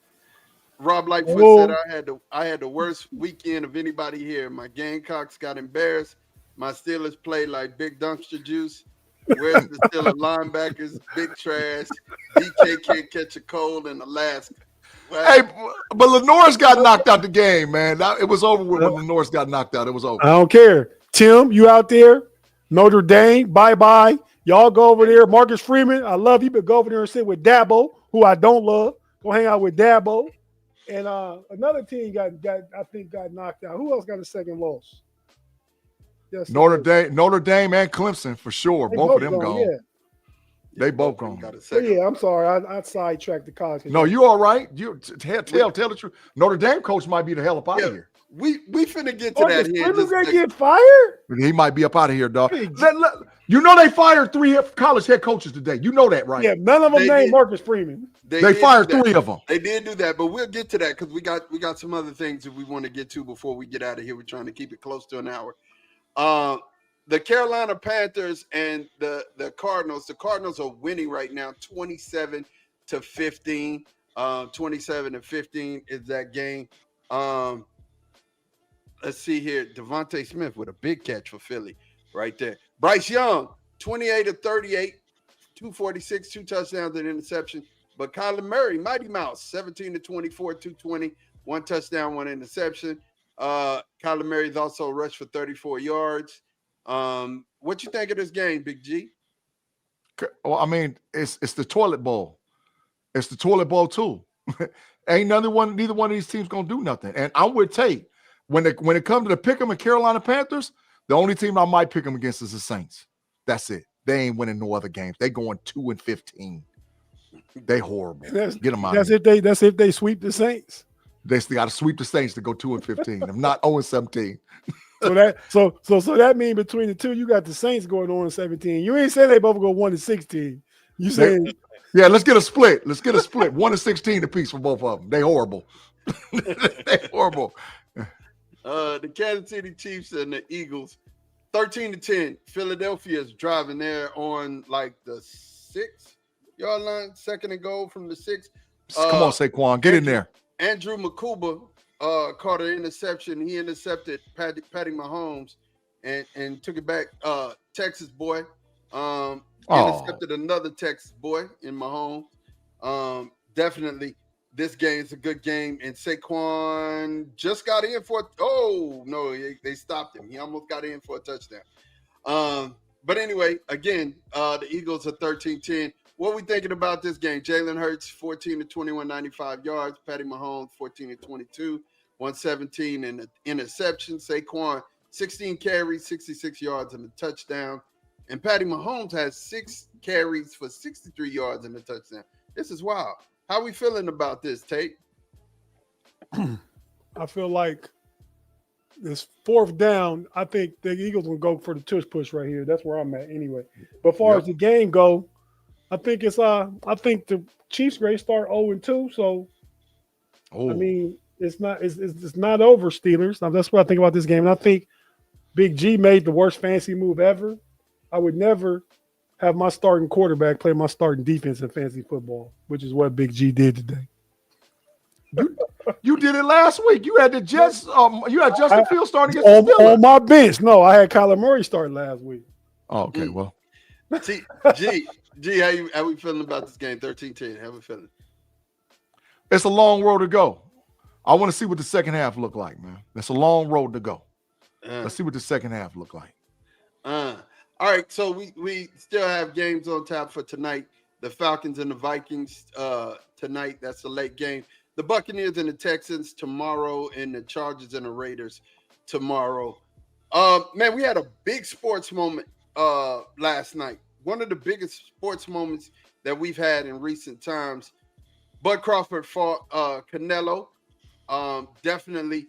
[SPEAKER 1] Rob Lightfoot said I had the worst weekend of anybody here. My Gamecocks got embarrassed. My Steelers played like big dumpster juice. Where's the Steelers linebackers? Big trash. DK can't catch a cold in Alaska. Well,
[SPEAKER 3] Hey, but Lenore's got knocked out the game, man. It was over when Lenore's got knocked out. It was over.
[SPEAKER 2] I don't care. Tim, you out there? Notre Dame, bye-bye. Y'all go over there. Marcus Freeman, I love you, but go over there and sit with Dabo, who I don't love. Go hang out with Dabo. And another team got knocked out. Who else got a second loss? Yes,
[SPEAKER 3] Notre Dame and Clemson for sure. Both of them gone.
[SPEAKER 2] Yeah.
[SPEAKER 3] They both gone.
[SPEAKER 2] But yeah, I'm sorry. I sidetracked the college.
[SPEAKER 3] No, you all right? You tell the truth. Notre Dame coach might be the hell up out of here.
[SPEAKER 1] We finna get to that here.
[SPEAKER 2] Freeman's gonna get fired?
[SPEAKER 3] He might be up out of here, dog. You know they fired 3 college head coaches today. You know that, right?
[SPEAKER 2] Yeah, none of them named Marcus Freeman.
[SPEAKER 3] They fired 3 of them.
[SPEAKER 1] They did do that, but we'll get to that because we got some other things that we want to get to before we get out of here. We're trying to keep it close to an hour. The Carolina Panthers and the Cardinals. The Cardinals are winning right now, 27-15. 27-15 is that game. Let's see here. Devontae Smith with a big catch for Philly right there. Bryce Young, 28 of 38, 246, 2 touchdowns and interception. But Kyler Murray, Mighty Mouse, 17 of 24, 220, 1 touchdown, 1 interception. Kyler Murray's also rushed for 34 yards. What you think of this game, Big G?
[SPEAKER 3] Well, I mean, it's the toilet bowl. It's the toilet bowl too. Ain't neither one of these teams gonna do nothing. And I'm with Tate. When it comes to the Pick'em and Carolina Panthers, the only team I might pick them against is the Saints. That's it. They ain't winning no other games. They going 2-15. They horrible. Get them out.
[SPEAKER 2] That's if they sweep the Saints.
[SPEAKER 3] They still got to sweep the Saints to go 2-15. If not 0-17.
[SPEAKER 2] So that means between the two, you got the Saints going on 17. You ain't saying they both go 1-16. You saying
[SPEAKER 3] yeah? Let's get a split. 1-16 apiece for both of them. They horrible. They horrible.
[SPEAKER 1] The Kansas City Chiefs and the Eagles, 13-10. Philadelphia is driving there on like the 6-yard line, 2nd and goal from the 6.
[SPEAKER 3] Come on, Saquon, get in there.
[SPEAKER 1] Andrew Makuba caught an interception. He intercepted Patty Mahomes and took it back. Texas boy intercepted another Texas boy in Mahomes. Definitely. This game's a good game, and Saquon just got in for they stopped him. He almost got in for a touchdown. But anyway, again, the Eagles are 13-10. What we thinking about this game? Jalen Hurts, 14 to 21, 95 yards. Patty Mahomes, 14 to 22, 117 and an interception. Saquon, 16 carries, 66 yards and a touchdown. And Patty Mahomes has 6 carries for 63 yards and a touchdown. This is wild. How we feeling about this, Tate?
[SPEAKER 2] I feel like this 4th down, I think the Eagles will go for the tush push right here. That's where I'm at anyway. But as far as the game go, I think the Chiefs may start 0-2. So I mean, it's not over, Steelers. Now, that's what I think about this game. And I think Big G made the worst fantasy move ever. I would never have my starting quarterback play my starting defense in fantasy football, which is what Big G did today.
[SPEAKER 3] You did it last week. You had the Jets. You had Justin Fields starting against the
[SPEAKER 2] On
[SPEAKER 3] Steelers.
[SPEAKER 2] my bench. No, I had Kyler Murray start last week.
[SPEAKER 3] Oh, okay. Well,
[SPEAKER 1] G, how we feeling about this game? 13-10. How we feeling?
[SPEAKER 3] it's a long road to go. I want to see what the second half look like, man. It's a long road to go. Let's see what the second half look like.
[SPEAKER 1] All right, so we still have games on tap for tonight. The Falcons and the Vikings tonight. That's a late game. The Buccaneers and the Texans tomorrow, and the Chargers and the Raiders tomorrow. Man, we had a big sports moment last night. One of the biggest sports moments that we've had in recent times. Bud Crawford fought Canelo. Definitely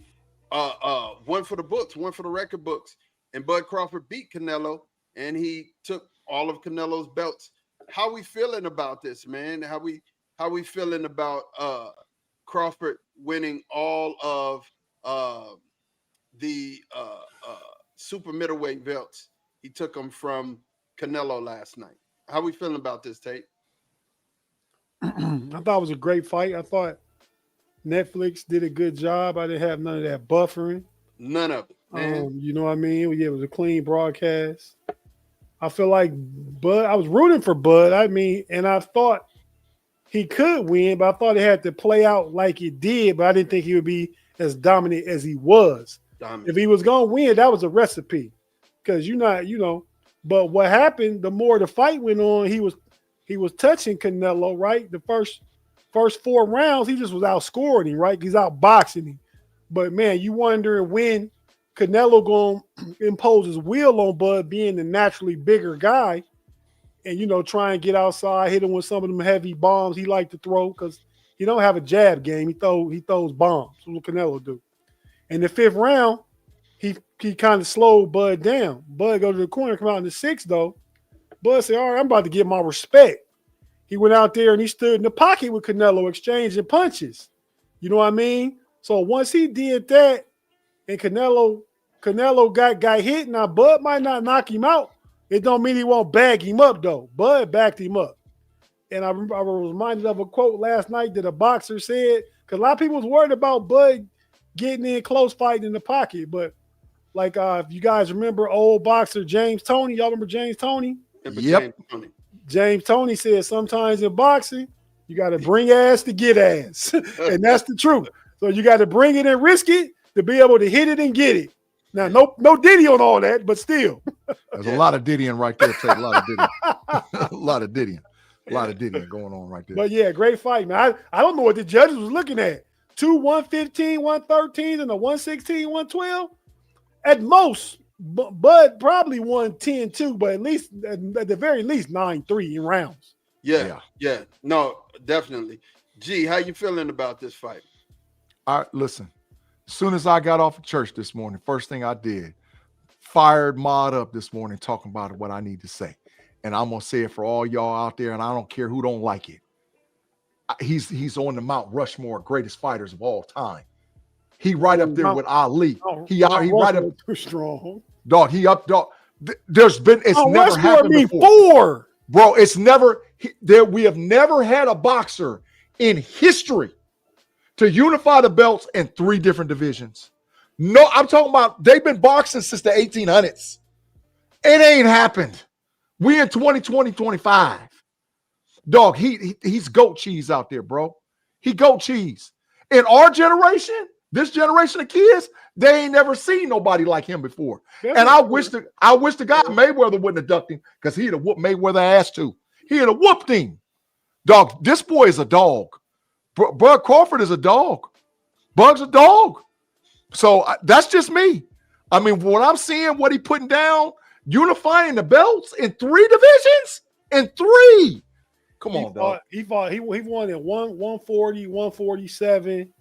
[SPEAKER 1] one for the books, one for the record books. And Bud Crawford beat Canelo, and he took all of Canelo's belts. How we feeling about this, man? How we feeling about Crawford winning all of the super middleweight belts? He took them from Canelo last night. How we feeling about this, Tate?
[SPEAKER 2] I thought it was a great fight. I thought Netflix did a good job. I didn't have none of that buffering.
[SPEAKER 1] None of it, man.
[SPEAKER 2] You know what I mean? Yeah, it was a clean broadcast. I feel like Bud, I was rooting for Bud. I mean, and I thought he could win, but I thought it had to play out like it did, but I didn't think he would be as dominant as he was. If he was going to win, that was a recipe. Because but what happened, the more the fight went on, he was touching Canelo, right? The first 4 rounds, he just was outscoring him, right? He's outboxing him. But, man, you wonder when Canelo going to impose his will on Bud being the naturally bigger guy and, try and get outside, hit him with some of them heavy bombs he like to throw because he don't have a jab game. He throws bombs. That's what Canelo do. In the 5th round, he kind of slowed Bud down. Bud go to the corner, come out in the 6th, though. Bud said, all right, I'm about to get my respect. He went out there and he stood in the pocket with Canelo exchanging punches. You know what I mean? So once he did that and Canelo got hit, now Bud might not knock him out. It don't mean he won't bag him up, though. Bud backed him up. And I was reminded of a quote last night that a boxer said, because a lot of people was worried about Bud getting in close fighting in the pocket. But like if you guys remember old boxer James Toney, y'all remember James Toney?
[SPEAKER 3] Yep.
[SPEAKER 2] James Toney said sometimes in boxing, you got to bring ass to get ass. And that's the truth. So you got to bring it and risk it to be able to hit it and get it. Now, no Diddy on all that, but still.
[SPEAKER 3] There's a lot of Diddying right there, Tate. A lot of Diddying. A lot of Diddying. A lot of Diddying going on right there.
[SPEAKER 2] But yeah, great fight, man. I don't know what the judges was looking at. 2 115, 113, and a 116, 112. At most, Bud probably won 10-2, but at least at the very least 9-3 in rounds.
[SPEAKER 1] Yeah. No, definitely. G, how you feeling about this fight?
[SPEAKER 3] All right, listen. As soon as I got off of church this morning, first thing I did, fired Mod up this morning talking about what I need to say. And I'm going to say it for all y'all out there, and I don't care who don't like it. He's on the Mount Rushmore greatest fighters of all time. He right up there with Ali. He right up
[SPEAKER 2] too strong.
[SPEAKER 3] Dog, he up dog. There's been never happened
[SPEAKER 2] before.
[SPEAKER 3] Bro, it's never we have never had a boxer in history to unify the belts in 3 different divisions. No, I'm talking about they've been boxing since the 1800s. It ain't happened. We in 2020, 25. Dog, he's goat cheese out there, bro. He goat cheese. In our generation, this generation of kids, they ain't never seen nobody like him before. And I wish the guy Mayweather wouldn't have ducked him because he'd have whooped Mayweather ass too. He'd have whooped him. Dog, this boy is a dog. Bud Crawford is a dog. Bug's a dog. So that's just me. I mean, what I'm seeing, what he putting down, unifying the belts in 3 divisions, in 3. Come on, dog.
[SPEAKER 2] He won at 140, 147,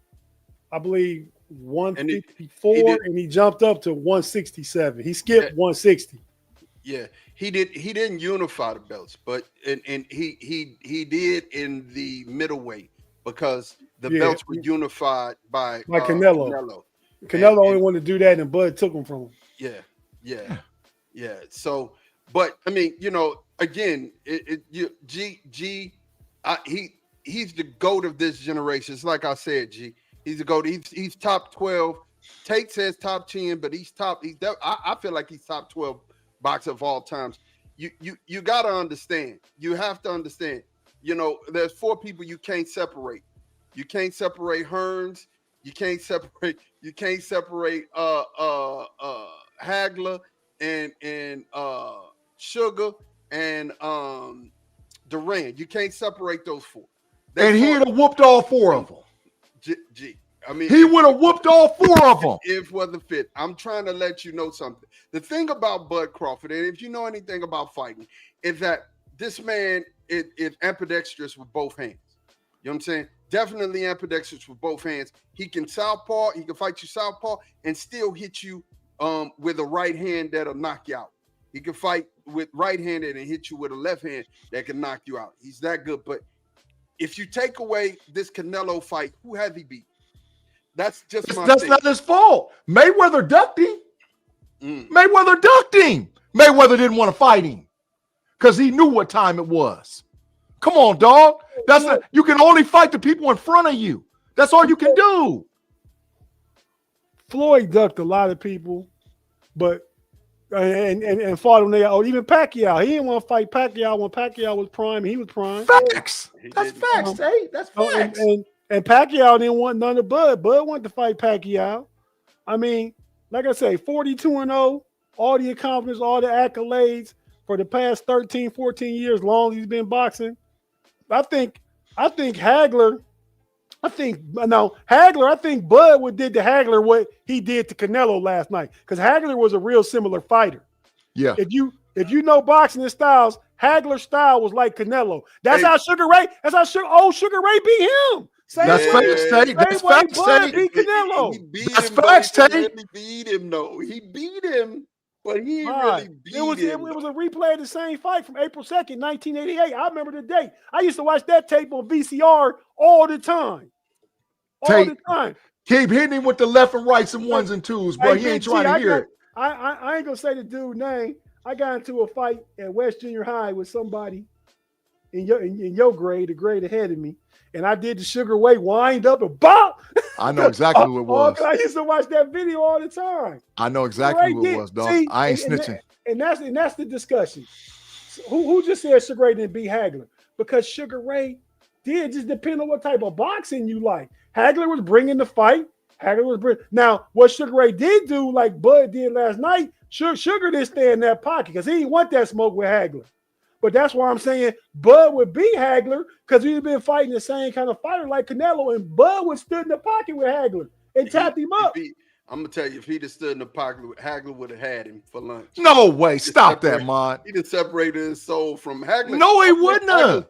[SPEAKER 2] I believe 154, and he jumped up to 167. He skipped 160.
[SPEAKER 1] Yeah, he didn't unify the belts, but and he did in the middleweight because the belts were unified by
[SPEAKER 2] Canelo. Canelo only wanted to do that, and Bud took them from him.
[SPEAKER 1] Yeah. So, But I mean, again, he's the GOAT of this generation. It's like I said, G. He's the GOAT. He's top 12. Tate says top 10, but I feel like he's top 12 boxer of all times. You got to understand. You have to understand. There's 4 people you can't separate. You can't separate Hearns. You can't separate Hagler and Sugar and Duran. You can't separate those 4.
[SPEAKER 3] And he'd have whooped all 4 of them.
[SPEAKER 1] I mean,
[SPEAKER 3] he would have whooped all 4 of them.
[SPEAKER 1] If wasn't fit. I'm trying to let you know something. The thing about Bud Crawford, and if you know anything about fighting, is that this man is ambidextrous with both hands. You know what I'm saying? Definitely ambidextrous with both hands. He can southpaw. He can fight you southpaw and still hit you with a right hand that'll knock you out. He can fight with right-handed and hit you with a left hand that can knock you out. He's that good. But if you take away this Canelo fight, who has he beat? That's just
[SPEAKER 3] that's not his fault. Mayweather ducked him. Mayweather ducked him. Mayweather didn't want to fight him because he knew what time it was. Come on, dog. You can only fight the people in front of you. That's all you can do.
[SPEAKER 2] Floyd ducked a lot of people, but and fought him there. Or even Pacquiao. He didn't want to fight Pacquiao when Pacquiao was prime. He was prime.
[SPEAKER 3] Facts. That's facts, Tate. That's facts.
[SPEAKER 2] And Pacquiao didn't want none of Bud. Bud wanted to fight Pacquiao. I mean, like I say, 42-0, all the accomplishments, all the accolades for the past 13, 14 years, long as he's been boxing. I think Hagler, I think Bud did to Hagler what he did to Canelo last night. Because Hagler was a real similar fighter.
[SPEAKER 3] Yeah.
[SPEAKER 2] If you know boxing and styles, Hagler's style was like Canelo. That's how Sugar Ray beat him.
[SPEAKER 3] That's facts, Tate. That's facts, Tate.
[SPEAKER 2] Beat Canelo.
[SPEAKER 3] That's facts, Tate.
[SPEAKER 1] He really beat him, though. He beat him, but he really beat him.
[SPEAKER 2] It was a replay of the same fight from April 2nd, 1988. I remember the date. I used to watch that tape on VCR all the time. All the time.
[SPEAKER 3] Keep hitting him with the left and rights and ones and twos, but he ain't trying to hear it.
[SPEAKER 2] I ain't going to say the dude's name. I got into a fight at West Junior High with somebody in your grade, the grade ahead of me. And I did the Sugar Way wind up and bop.
[SPEAKER 3] I know exactly who it was.
[SPEAKER 2] I used to watch that video all the time.
[SPEAKER 3] I know exactly who it was, dog. See, I ain't snitching.
[SPEAKER 2] And that's the discussion. So who just said Sugar Ray didn't beat Hagler? Because Sugar Ray did just depend on what type of boxing you like. Hagler was bringing the fight. Now, what Sugar Ray did do, like Bud did last night, Sugar didn't stay in that pocket because he didn't want that smoke with Hagler. But that's why I'm saying Bud would beat Hagler because we've been fighting the same kind of fighter like Canelo, and Bud would stood in the pocket with Hagler and tapped him up.
[SPEAKER 1] I'm gonna tell you, if he'd have stood in the pocket, Hagler would have had him for lunch.
[SPEAKER 3] No way! Stop that, man.
[SPEAKER 1] He'd have separated his soul from Hagler.
[SPEAKER 3] No, he wouldn't have.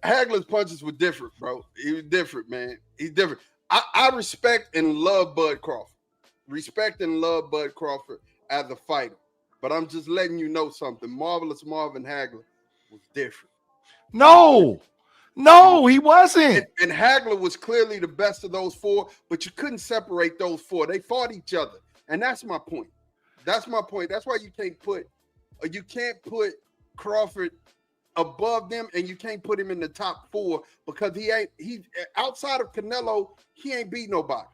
[SPEAKER 1] Hagler's punches were different, bro. He was different, man. He's different. I respect and love Bud Crawford. Respect and love Bud Crawford as a fighter. But I'm just letting you know something. Marvelous Marvin Hagler was different.
[SPEAKER 3] No, he wasn't.
[SPEAKER 1] And Hagler was clearly the best of those 4, but you couldn't separate those 4. They fought each other. And that's my point. That's my point. That's why you can't put Crawford above them, and you can't put him in the top 4 because he outside of Canelo, he ain't beat nobody.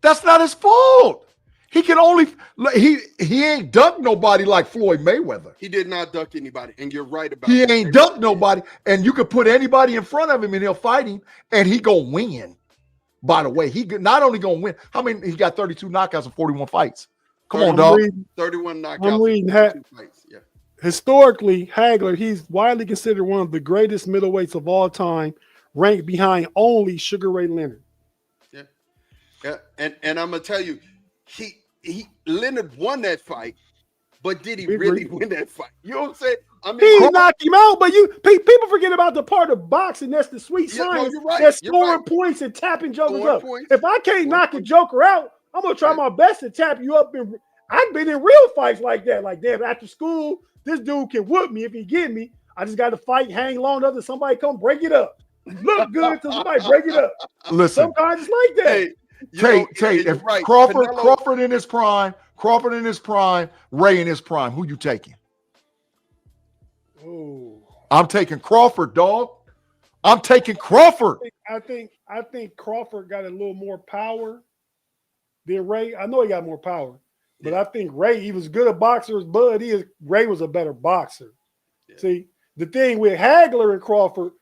[SPEAKER 3] That's not his fault. He can only he ain't ducked nobody like Floyd Mayweather.
[SPEAKER 1] He did not duck anybody, and you're right about
[SPEAKER 3] he
[SPEAKER 1] that.
[SPEAKER 3] Ain't ducked nobody, and you could put anybody in front of him and he'll fight him, and he gonna win. By the way, he not only gonna win. How many? He got 32 knockouts in 41 fights. Come on, dog.
[SPEAKER 1] 31 knockouts.
[SPEAKER 2] I'm reading fights. Yeah. Historically, Hagler, he's widely considered one of the greatest middleweights of all time, ranked behind only Sugar Ray Leonard.
[SPEAKER 1] Yeah, and I'm gonna tell you. Leonard won that fight, but did he really win that fight? You know what I'm saying? I mean,
[SPEAKER 2] he knocked him out, but people forget about the part of boxing that's the sweet science.
[SPEAKER 1] No, right.
[SPEAKER 2] That's scoring points and tapping jokers up. If I can't knock a joker out, I'm gonna try my best to tap you up. I've been in real fights like that. Like, damn, after school, this dude can whoop me if he get me. I just got to fight, hang long enough, somebody come break it up. Look good till somebody break it up.
[SPEAKER 3] Listen,
[SPEAKER 2] sometimes it's like that.
[SPEAKER 1] Hey,
[SPEAKER 3] Tate, if right. Crawford in his prime, Ray in his prime, who you taking?
[SPEAKER 2] Oh,
[SPEAKER 3] I'm taking Crawford, dog. I'm taking Crawford.
[SPEAKER 2] I think Crawford got a little more power than Ray. I know he got more power, but I think Ray, he was good a boxer as Bud. Ray was a better boxer.
[SPEAKER 1] Yeah.
[SPEAKER 2] See, the thing with Hagler and Crawford,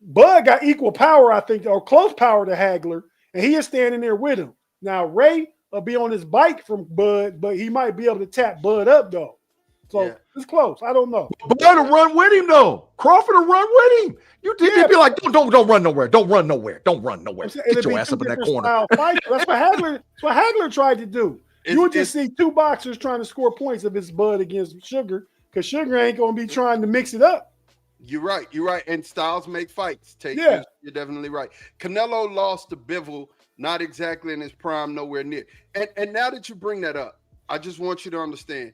[SPEAKER 2] Bud got equal power, I think, or close power to Hagler, and he is standing there with him. Now, Ray will be on his bike from Bud, but he might be able to tap Bud up, though. So it's close. I don't know.
[SPEAKER 3] Bud will run with him, though. Crawford will run with him. You did be like, don't run nowhere. Don't run nowhere. Don't run nowhere. Get your ass up in that corner.
[SPEAKER 2] That's what Hagler tried to do. You would just see two boxers trying to score points if it's Bud against Sugar, because Sugar ain't going to be trying to mix it up.
[SPEAKER 1] You're right. You're right. And styles make fights. You're definitely right. Canelo lost to Bivol, not exactly in his prime, nowhere near. And now that you bring that up, I just want you to understand.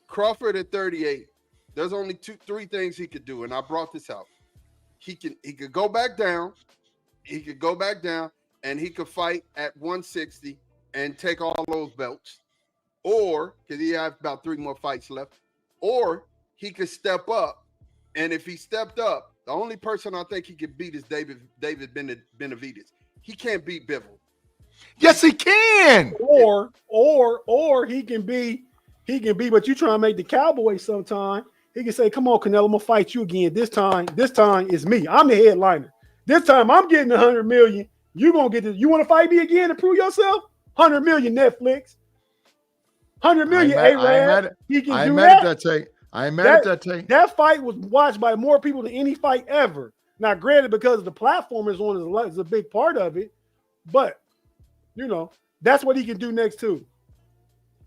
[SPEAKER 1] Crawford at 38, there's only three things he could do, and I brought this out. He could go back down. He could go back down, and he could fight at 160 and take all those belts. Or, because he has about 3 more fights left, or he could step up. And if he stepped up, the only person I think he could beat is David Benavidez. He can't beat Bivol.
[SPEAKER 3] Yes, he can.
[SPEAKER 2] Or he can be, but you trying to make the Cowboys sometime. He can say, come on, Canelo, I'm gonna fight you again. This time it's me. I'm the headliner. This time I'm getting $100 million. You gonna get this. You want to fight me again to prove yourself? $100 million Netflix. $100 million A-Rab. He can do that.
[SPEAKER 3] I ain't mad at that, Tate.
[SPEAKER 2] That fight was watched by more people than any fight ever. Now, granted, because the platform is a big part of it, but that's what he can do next too.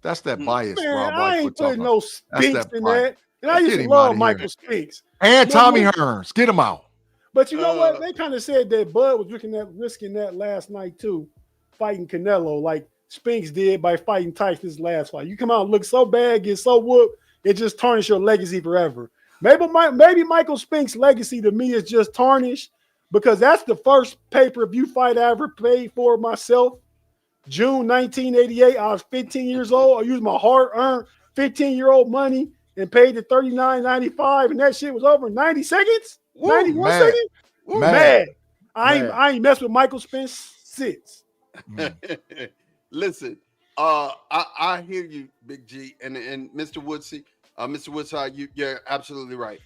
[SPEAKER 3] That's that bias,
[SPEAKER 2] Man,
[SPEAKER 3] Rob.
[SPEAKER 2] I ain't putting no Spinks in that. And I
[SPEAKER 3] Get
[SPEAKER 2] used to
[SPEAKER 3] him
[SPEAKER 2] love
[SPEAKER 3] outta
[SPEAKER 2] Michael Spinks.
[SPEAKER 3] And Tommy Hearns. Get him out.
[SPEAKER 2] But you know what? They kind of said that Bud was risking that last night too, fighting Canelo like Spinks did by fighting Tyson's last fight. You come out and look so bad, get so whooped, it just tarnished your legacy forever. Maybe Michael Spinks' legacy to me is just tarnished because that's the first pay-per-view fight I ever paid for myself. June 1988, I was 15 years old. I used my hard-earned 15-year-old money and paid the $39.95, and that shit was over in 90 seconds? 91 seconds? Mad. I ain't messed with Michael Spinks since.
[SPEAKER 1] Listen, I hear you, Big G, and Mr. Woodsy. Mr. Woodside, you're absolutely right.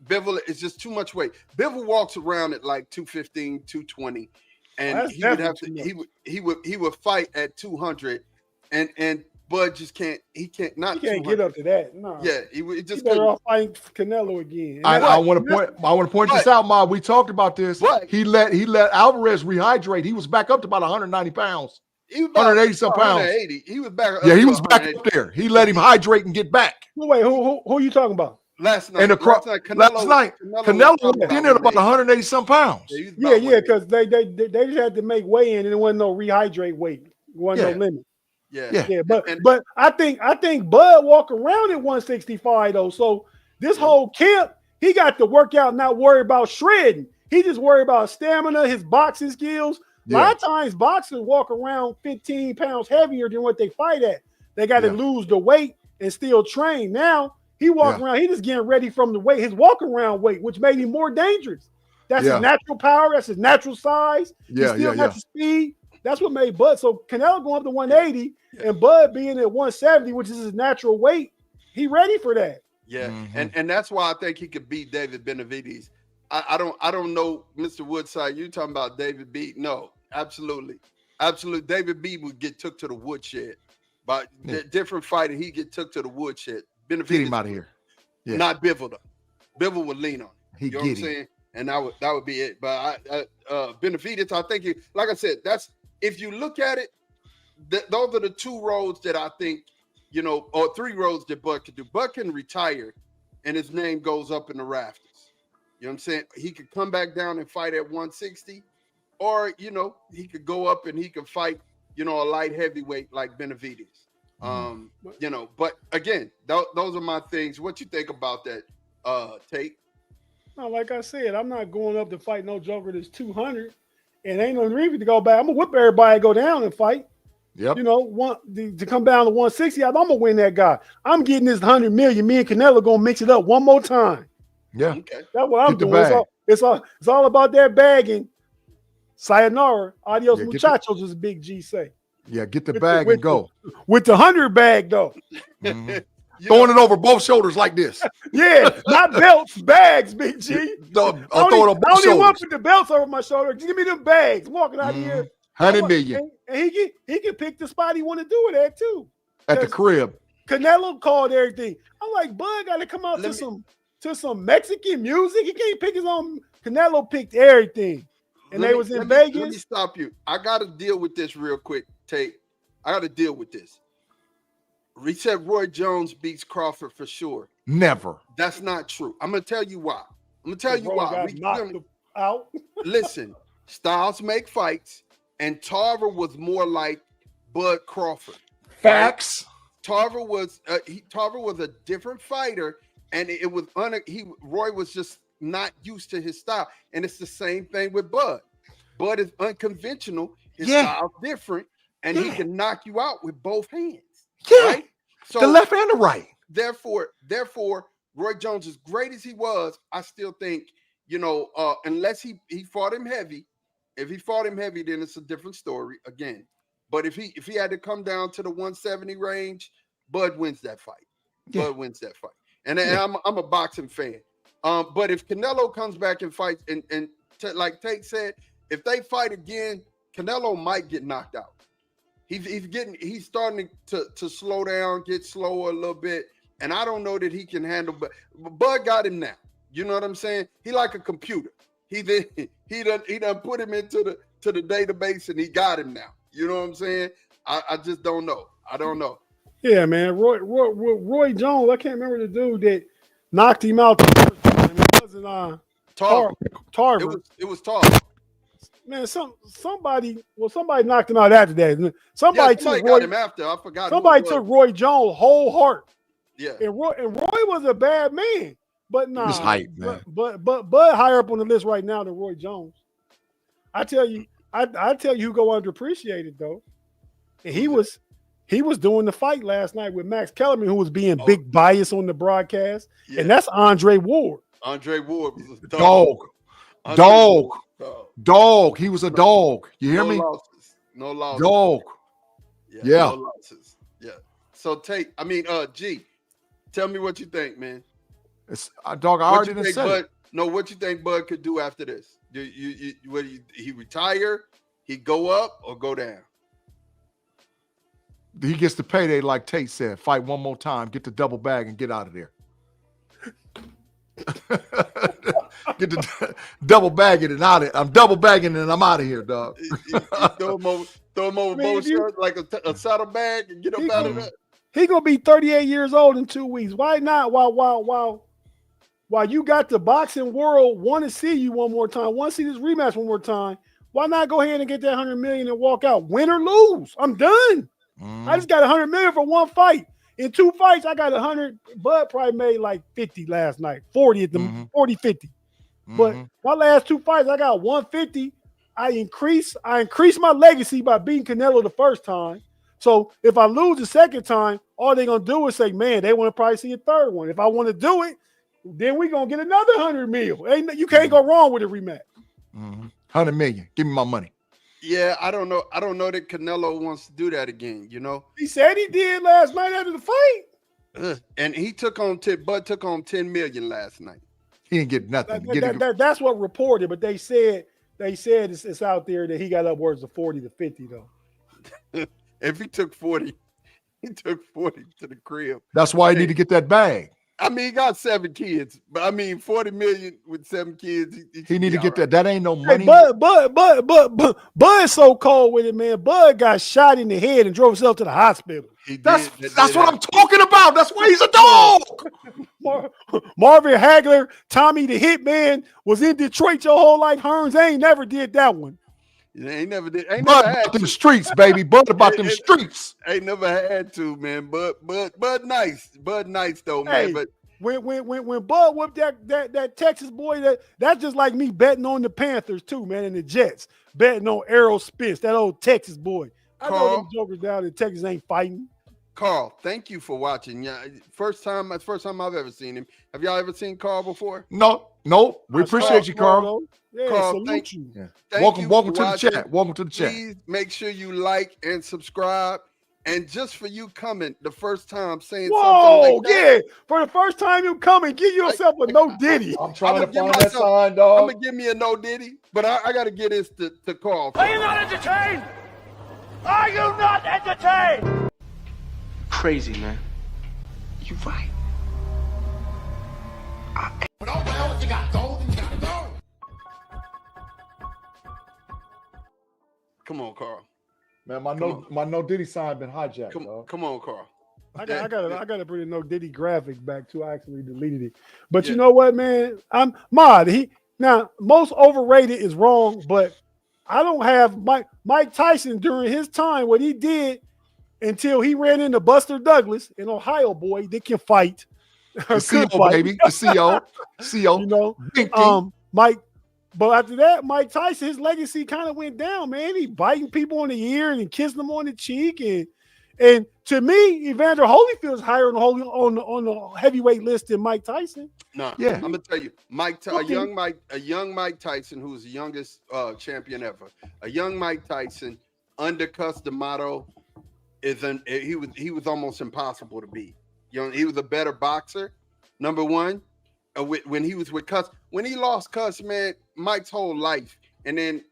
[SPEAKER 1] Bivol is just too much weight. Bivol walks around at like 215, 220, and he would fight at 200, and Bud just can't. He can't
[SPEAKER 2] get up to that. No.
[SPEAKER 1] Yeah, he just
[SPEAKER 2] better off fighting Canelo again.
[SPEAKER 3] I want to point this out, Ma. We talked about this.
[SPEAKER 1] What?
[SPEAKER 3] He let Alvarez rehydrate. He was back up to about 190 pounds.
[SPEAKER 1] He was
[SPEAKER 3] 180 some pounds.
[SPEAKER 1] 180. He was back.
[SPEAKER 3] Yeah, he was back up there. He let him hydrate and get back.
[SPEAKER 2] Wait, who are you talking about?
[SPEAKER 1] Last night,
[SPEAKER 3] Canelo was in at about 180 some pounds.
[SPEAKER 2] Yeah, because they just had to make weigh in, and there wasn't no rehydrate weight. There wasn't no limit. Yeah. But I think Bud walk around at 165 though. So this whole camp, he got to work out, not worry about shredding. He just worry about stamina, his boxing skills. A lot of times boxers walk around 15 pounds heavier than what they fight at. They got to lose the weight and still train. Now he walk around, he just getting ready from the weight, his walk around weight, which made him more dangerous. That's his natural power, that's his natural size. He still got the speed. That's what made Bud. So Canelo going up to 180 and Bud being at 170, which is his natural weight, he ready for that.
[SPEAKER 1] Yeah, and that's why I think he could beat David Benavidez. I don't know, Mr. Woodside. You talking about David B? No, absolutely. David B would get took to the woodshed. But different fighter, he get took to the woodshed. Benavidez,
[SPEAKER 3] get him out of here. Yeah.
[SPEAKER 1] Not Bivol though. Bivol would lean on him. You know what I'm saying? And that would be it. But Benavidez, I think like I said, that's if you look at it, those are the 2 roads that I think, or 3 roads that Bud could do. Bud can retire and his name goes up in the rafters. You know what I'm saying? He could come back down and fight at 160, or, he could go up and he could fight, a light heavyweight like Benavidez. But again, those are my things. What you think about that, Tate?
[SPEAKER 2] No, like I said, I'm not going up to fight no joker that's 200. And ain't no reason to go back. I'm gonna whip everybody and go down and fight.
[SPEAKER 3] Yep.
[SPEAKER 2] You know, to come down to 160, I'm gonna win that guy. I'm getting this 100 million. Me and Canelo gonna mix it up one more time.
[SPEAKER 3] Yeah.
[SPEAKER 1] Okay.
[SPEAKER 2] That's what I'm
[SPEAKER 3] Get the
[SPEAKER 2] doing.
[SPEAKER 3] bag.
[SPEAKER 2] It's all about that bagging. Sayonara, adios
[SPEAKER 3] Yeah,
[SPEAKER 2] muchachos, as Big G say.
[SPEAKER 3] Yeah, get the bag and go.
[SPEAKER 2] With the 100 bag though.
[SPEAKER 3] Mhm. Throwing it over both shoulders like this.
[SPEAKER 2] Yeah, not belts, bags, Big G.
[SPEAKER 3] I'll throw it on
[SPEAKER 2] I
[SPEAKER 3] both
[SPEAKER 2] don't even want
[SPEAKER 3] shoulders.
[SPEAKER 2] to put the belts over my shoulder. Just give me them bags. Walking out of here.
[SPEAKER 3] 100 million
[SPEAKER 2] And he can pick the spot he want to do it at too.
[SPEAKER 3] at the crib.
[SPEAKER 2] Canelo called everything. I'm like, Bud got to come out to some Mexican music. He can't pick his own. Canelo picked everything. And they was in Vegas.
[SPEAKER 1] Let me stop you. I got to deal with this real quick, Tate. I got to deal with this. We said Roy Jones beats Crawford for sure.
[SPEAKER 3] Never.
[SPEAKER 1] That's not true. I'm going to tell you why. I'm going to tell you why.
[SPEAKER 2] Knocked out.
[SPEAKER 1] Listen, styles make fights, and Tarver was more like Bud Crawford.
[SPEAKER 3] Facts.
[SPEAKER 1] Tarver was a different fighter, and it was Roy was just not used to his style, and it's the same thing with Bud. Bud is unconventional. His style's different, and he can knock you out with both hands.
[SPEAKER 3] Yeah.
[SPEAKER 1] Right? So
[SPEAKER 3] The left and the right.
[SPEAKER 1] Therefore, Roy Jones, as great as he was, I still think, unless he fought him heavy, if he fought him heavy, then it's a different story again. But if he had to come down to the 170 range, Bud wins that fight.
[SPEAKER 3] Yeah.
[SPEAKER 1] Bud wins that fight. And I'm a boxing fan. But if Canelo comes back and fights, and like Tate said, if they fight again, Canelo might get knocked out. He's starting to slow down, get slower a little bit, and I don't know that he can handle. But Bud got him now. You know what I'm saying? He like a computer. He done put him into the database, and he got him now. You know what I'm saying? I just don't know. I don't know.
[SPEAKER 2] Yeah, man. Roy Jones. I can't remember the dude that knocked him out the first time. It wasn't Tarver.
[SPEAKER 1] It was Tarver.
[SPEAKER 2] Man, somebody knocked him out after that. Somebody
[SPEAKER 1] got him after. I forgot.
[SPEAKER 2] Somebody took Roy Jones' whole heart.
[SPEAKER 1] Yeah.
[SPEAKER 2] And Roy was a bad man. But nah.
[SPEAKER 3] He was hype, man.
[SPEAKER 2] But Bud higher up on the list right now than Roy Jones. I tell you who go underappreciated though. And he was doing the fight last night with Max Kellerman, who was being big bias on the broadcast. Yeah. And that's Andre Ward.
[SPEAKER 1] Andre Ward was a
[SPEAKER 3] dog. Dog. He was a dog. You hear me?
[SPEAKER 1] No losses.
[SPEAKER 3] Dog. Yeah.
[SPEAKER 1] No losses. Yeah. So G, tell me what you think, man.
[SPEAKER 3] It's dog. I already didn't say.
[SPEAKER 1] What you think Bud could do after this? He retire? He go up or go down?
[SPEAKER 3] He gets the payday, like Tate said. Fight one more time, get the double bag, and get out of there. Get the double bagging and out of it. I'm double bagging and I'm out of here, dog.
[SPEAKER 1] Throw him over both shirts like a saddle bag and get him out of there.
[SPEAKER 2] He gonna be 38 years old in 2 weeks. Why not? While you got the boxing world want to see you one more time, want to see this rematch one more time, why not go ahead and get that 100 million and walk out, win or lose? I'm done. I just got 100 million for one fight. In 2 fights, I got 100. Bud probably made like 50 last night, 40 at the 40, 50. But my last 2 fights, I got 150. I increased my legacy by beating Canelo the first time. So if I lose the second time, all they're gonna do is say, man, they want to probably see a third one. If I want to do it, then we're gonna get another 100 mil. You can't go wrong with a rematch.
[SPEAKER 3] 100 million. Give me my money.
[SPEAKER 1] Yeah, I don't know that Canelo wants to do that again,
[SPEAKER 2] He said he did last night after the fight.
[SPEAKER 1] And he Bud took on 10 million last night.
[SPEAKER 3] He didn't get nothing.
[SPEAKER 2] That's what reported, but they said it's out there that he got upwards of 40 to 50 though.
[SPEAKER 1] If he took 40, he took 40 to the crib.
[SPEAKER 3] That's why he need to get that bag.
[SPEAKER 1] I mean, he got 7 kids, but I mean, 40 million with 7 kids.
[SPEAKER 3] He need to get that. That ain't no money.
[SPEAKER 2] Hey, Bud's so cold with it, man. Bud got shot in the head and drove himself to the hospital.
[SPEAKER 3] That's what I'm talking about. That's why he's a dog.
[SPEAKER 2] Marvin Hagler, Tommy the Hitman was in Detroit your whole life. Hearns ain't never did that one.
[SPEAKER 1] They ain't never did.
[SPEAKER 3] Bud about them streets, baby. Bud about them streets.
[SPEAKER 1] Ain't never had to, man. Bud nice. Bud nice though, man.
[SPEAKER 2] Hey,
[SPEAKER 1] but
[SPEAKER 2] when Bud whipped that Texas boy, that's just like me betting on the Panthers too, man, and the Jets. Betting on Errol Spence, that old Texas boy. I know them jokers down in Texas ain't fighting.
[SPEAKER 1] Carl, thank you for watching. Yeah, first time I've ever seen him. Have y'all ever seen Carl before?
[SPEAKER 3] No. We appreciate you, Carl.
[SPEAKER 2] Yeah,
[SPEAKER 1] Carl,
[SPEAKER 2] salute
[SPEAKER 1] thank
[SPEAKER 2] you.
[SPEAKER 3] Yeah.
[SPEAKER 1] Thank you
[SPEAKER 3] Welcome
[SPEAKER 1] for
[SPEAKER 3] to the
[SPEAKER 1] watching.
[SPEAKER 3] chat. Welcome to the chat.
[SPEAKER 1] Please make sure you like and subscribe. And just for you coming the first time saying something like that.
[SPEAKER 2] Yeah. For the first time you coming, give yourself a no Diddy.
[SPEAKER 3] I'm trying
[SPEAKER 1] I'ma
[SPEAKER 3] to
[SPEAKER 1] give
[SPEAKER 3] find that
[SPEAKER 1] myself-
[SPEAKER 3] sign,
[SPEAKER 1] I'm
[SPEAKER 3] dog.
[SPEAKER 1] gonna give me a no Diddy, but I gotta get this to Carl.
[SPEAKER 4] Are you not entertained? Are you not entertained?
[SPEAKER 6] Crazy, man. You right.
[SPEAKER 5] But oh well, if you got gold, then you gotta go.
[SPEAKER 1] Come on, Carl.
[SPEAKER 3] Man, my no Diddy sign been hijacked, dog.
[SPEAKER 1] Come on, Carl.
[SPEAKER 2] I gotta bring a no Diddy graphic back too. I actually deleted it. But
[SPEAKER 1] Yeah.
[SPEAKER 2] you know what, man? I'm Mod. Now most overrated is wrong, but I don't have Mike Tyson during his time what he did until he ran into Buster Douglas, an Ohio boy that can fight.
[SPEAKER 3] The CO, baby. The CO. CO.
[SPEAKER 2] You know,
[SPEAKER 3] Binky.
[SPEAKER 2] Mike. But after that, Mike Tyson, his legacy kind of went down, man. He biting people on the ear and kissing them on the cheek, and to me, Evander Holyfield's higher on the heavyweight list than Mike Tyson.
[SPEAKER 1] No,
[SPEAKER 3] Yeah.
[SPEAKER 1] I'm gonna tell you, a young Mike Tyson, who's the youngest champion ever. A young Mike Tyson undercuts the motto. He was almost impossible to beat. You know, he was a better boxer. Number one, when he was with Cuss, when he lost Cuss, man, Mike's whole life, and then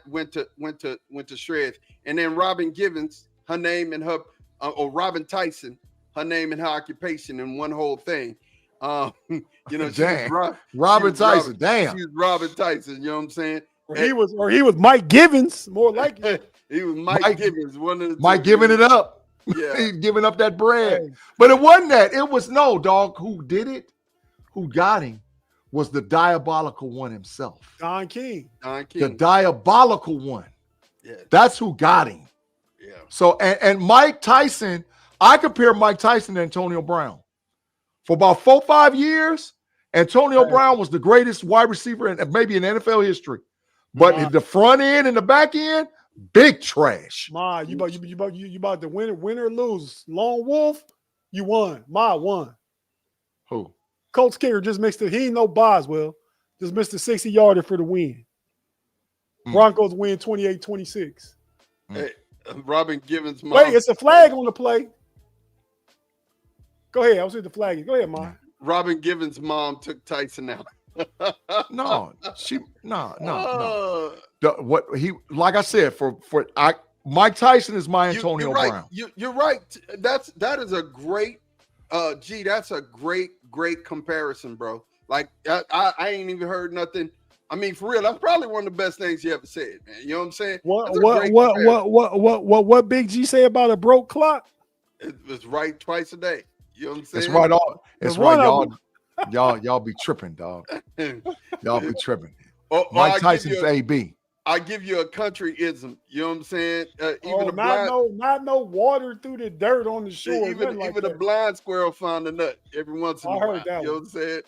[SPEAKER 1] went to shreds. And then Robin Givens, her name and her, or Robin Tyson, her name and her occupation in one whole thing. You know,
[SPEAKER 3] Robin Tyson. Damn.
[SPEAKER 1] She was Robin Tyson. You know what I'm saying?
[SPEAKER 2] Or he was Mike Givens, more like it.
[SPEAKER 1] He was Mike Givens, one of the
[SPEAKER 3] Mike
[SPEAKER 1] two.
[SPEAKER 3] giving it up.
[SPEAKER 1] Yeah.
[SPEAKER 3] He's giving up that bread.
[SPEAKER 2] Hey.
[SPEAKER 3] But it wasn't that. It was no, dog. Who did it? Who got him was the diabolical one himself.
[SPEAKER 2] Don King.
[SPEAKER 1] Don
[SPEAKER 3] The
[SPEAKER 1] King.
[SPEAKER 3] diabolical one.
[SPEAKER 1] Yeah.
[SPEAKER 3] That's who got him.
[SPEAKER 1] Yeah.
[SPEAKER 3] So, and Mike Tyson, I compare Mike Tyson to Antonio Brown. For about 4-5 years, Antonio Brown was the greatest wide receiver in maybe in NFL history. But the front end and the back end, big trash.
[SPEAKER 2] Ma, you about to win or lose. Lone Wolf, you won. Ma won.
[SPEAKER 3] Who?
[SPEAKER 2] Colts kicker just missed it. He ain't no Boswell. Just missed a 60-yarder for the win. Broncos win 28-26.
[SPEAKER 1] Hey, Robin Givens' mom.
[SPEAKER 2] Wait, it's a flag on the play. Go ahead. I was at the flag. Go ahead, Ma.
[SPEAKER 1] Robin Givens' mom took Tyson out.
[SPEAKER 3] No. What he like I said Mike Tyson is my Antonio
[SPEAKER 1] you're right.
[SPEAKER 3] Brown.
[SPEAKER 1] You're right. That is a great that's a great comparison, bro. Like I ain't even heard nothing. I mean, for real, that's probably one of the best things you ever said, man. You know what I'm saying?
[SPEAKER 2] What Big G say about a broke clock?
[SPEAKER 1] It was right twice a day. You know what I'm saying?
[SPEAKER 3] It's right on. It's right, y'all be tripping, dog. Y'all be tripping. Mike Tyson's AB.
[SPEAKER 1] I give you a countryism. You know what I'm saying?
[SPEAKER 2] Not no water through the dirt on the shore.
[SPEAKER 1] Even a blind squirrel found a nut every once in a while. You know what I'm saying?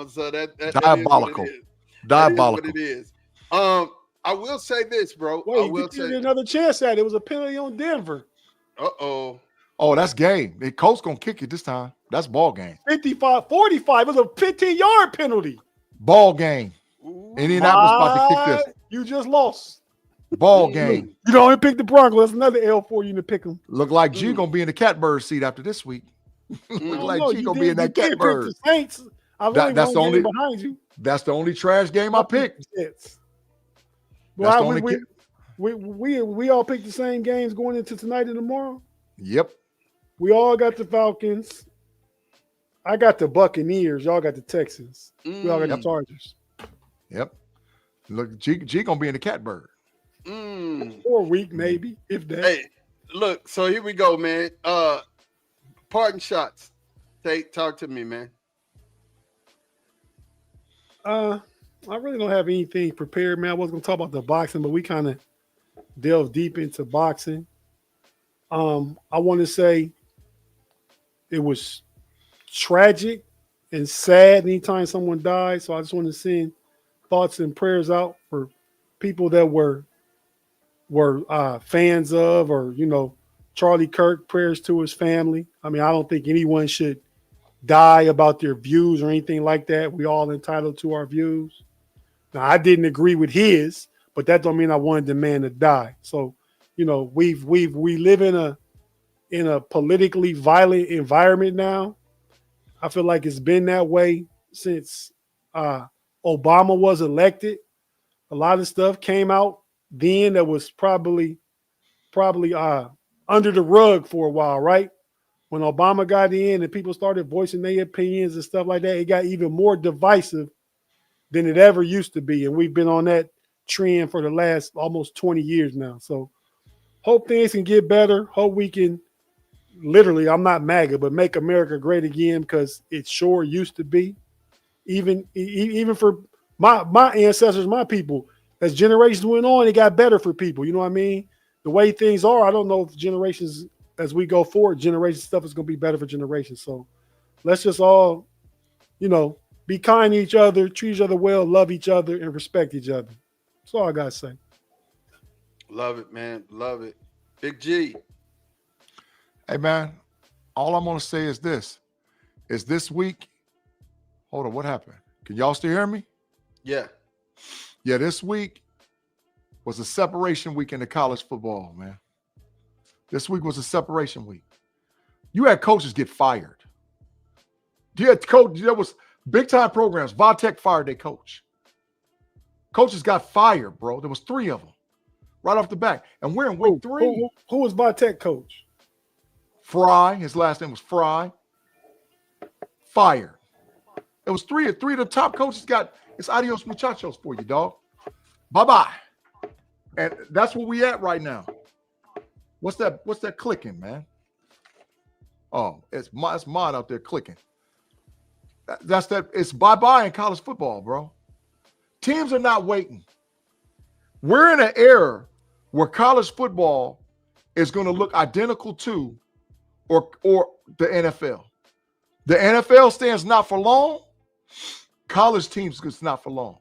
[SPEAKER 1] So that
[SPEAKER 3] diabolical.
[SPEAKER 1] Diabolical. That is what it is. I will say this, bro.
[SPEAKER 2] Wait,
[SPEAKER 1] I will say
[SPEAKER 2] another chance at it. It was a penalty on Denver.
[SPEAKER 3] Oh, that's game. The Colts gonna kick it this time. That's ball game.
[SPEAKER 2] 55-45. It was a 15-yard penalty.
[SPEAKER 3] Ball game. Indianapolis about to kick this.
[SPEAKER 2] You just lost.
[SPEAKER 3] Ball game.
[SPEAKER 2] You don't even pick the Broncos. That's another L for you to pick them.
[SPEAKER 3] Look like G gonna be in the catbird seat after this week. Look like G gonna be in that catbird.
[SPEAKER 2] The Saints.
[SPEAKER 3] That's the only
[SPEAKER 2] behind you.
[SPEAKER 3] That's the only trash game I picked.
[SPEAKER 2] Well, we all picked the same games going into tonight and tomorrow.
[SPEAKER 3] Yep.
[SPEAKER 2] We all got the Falcons. I got the Buccaneers. Y'all got the Texans. We all got the Chargers.
[SPEAKER 3] Yep. Look, G gonna be in the catbird.
[SPEAKER 2] For a week, maybe, if that.
[SPEAKER 1] Hey, look, so here we go, man. Parting shots. Tate, talk to me, man.
[SPEAKER 2] I really don't have anything prepared, man. I was gonna talk about the boxing, but we kind of delved deep into boxing. I want to say it was tragic and sad anytime someone dies. So I just want to send thoughts and prayers out for people that were were fans of, or Charlie Kirk, prayers to his family. I mean, I don't think anyone should die about their views or anything like that. We all entitled to our views. Now, I didn't agree with his, but that don't mean I wanted the man to die. So, we live in a politically violent environment now. I feel like it's been that way since Obama was elected. A lot of stuff came out then that was probably under the rug for a while, right? When Obama got in and people started voicing their opinions and stuff like that, it got even more divisive than it ever used to be. And we've been on that trend for the last almost 20 years now. So hope things can get better. Hope we can literally, I'm not MAGA, but make America great again, because it sure used to be. Even for my ancestors, my people, as generations went on, it got better for people. You know what I mean? The way things are, I don't know if generations, as we go forward, generation stuff is going to be better for generations. So let's just all, be kind to each other, treat each other well, love each other, and respect each other. That's all I got to say.
[SPEAKER 1] Love it, man. Love it. Big G.
[SPEAKER 3] Hey, man, all I'm going to say is this week. Hold on, what happened? Can y'all still hear me?
[SPEAKER 1] Yeah.
[SPEAKER 3] Yeah, this week was a separation week in the college football, man. This week was a separation week. You had coaches get fired. You had there was big-time programs. Vatech fired their coach. Coaches got fired, bro. There was 3 of them right off the bat. And we're in week 3.
[SPEAKER 2] Who was Vatech coach?
[SPEAKER 3] Fry. His last name was Fry. Fired. It was three of the top coaches got, it's adios muchachos for you, dog. Bye-bye. And that's where we at right now. What's that clicking, man? Oh, it's mod out there clicking. It's bye-bye in college football, bro. Teams are not waiting. We're in an era where college football is going to look identical to or the NFL. The NFL stands not for long. College teams is not for long.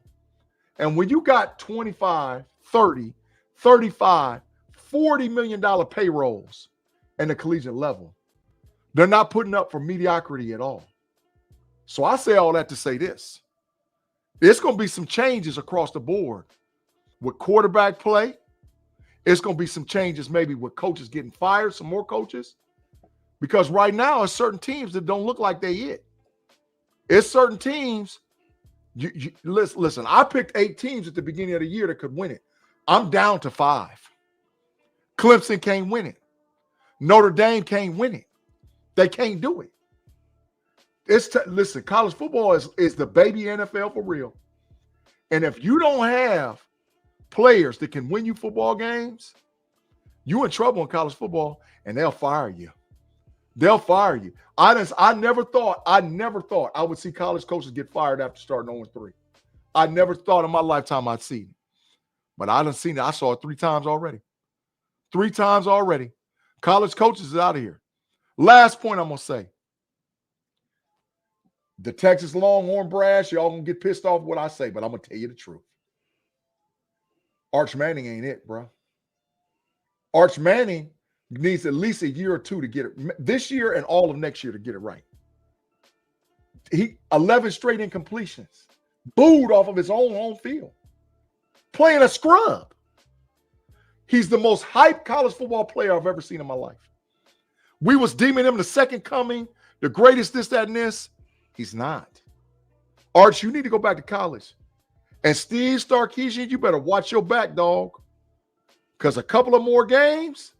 [SPEAKER 3] And when you got 25, 30, 35, $40 million payrolls in the collegiate level, they're not putting up for mediocrity at all. So I say all that to say this. It's going to be some changes across the board with quarterback play. It's going to be some changes maybe with coaches getting fired, some more coaches. Because right now, there's certain teams that don't look like they it. It's certain teams. Listen, I picked 8 teams at the beginning of the year that could win it. I'm down to 5. Clemson can't win it. Notre Dame can't win it. They can't do it. Listen, college football is the baby NFL for real. And if you don't have players that can win you football games, you in trouble in college football, and they'll fire you. They'll fire you. I never thought I would see college coaches get fired after starting 0-3. I never thought in my lifetime I'd see it. But I done seen it. I saw it 3 times already. 3 times already. College coaches is out of here. Last point I'm going to say. The Texas Longhorn brass, y'all going to get pissed off what I say, but I'm going to tell you the truth. Arch Manning ain't it, bro. Arch Manning needs at least a year or 2 to get it this year and all of next year to get it right. He 11 straight incompletions, booed off of his own home field, playing a scrub. He's the most hyped college football player I've ever seen in my life. We was deeming him the second coming, the greatest this, that, and this. He's not. Arch, you need to go back to college. And Steve Sarkisian, you better watch your back, dog. Because a couple of more games,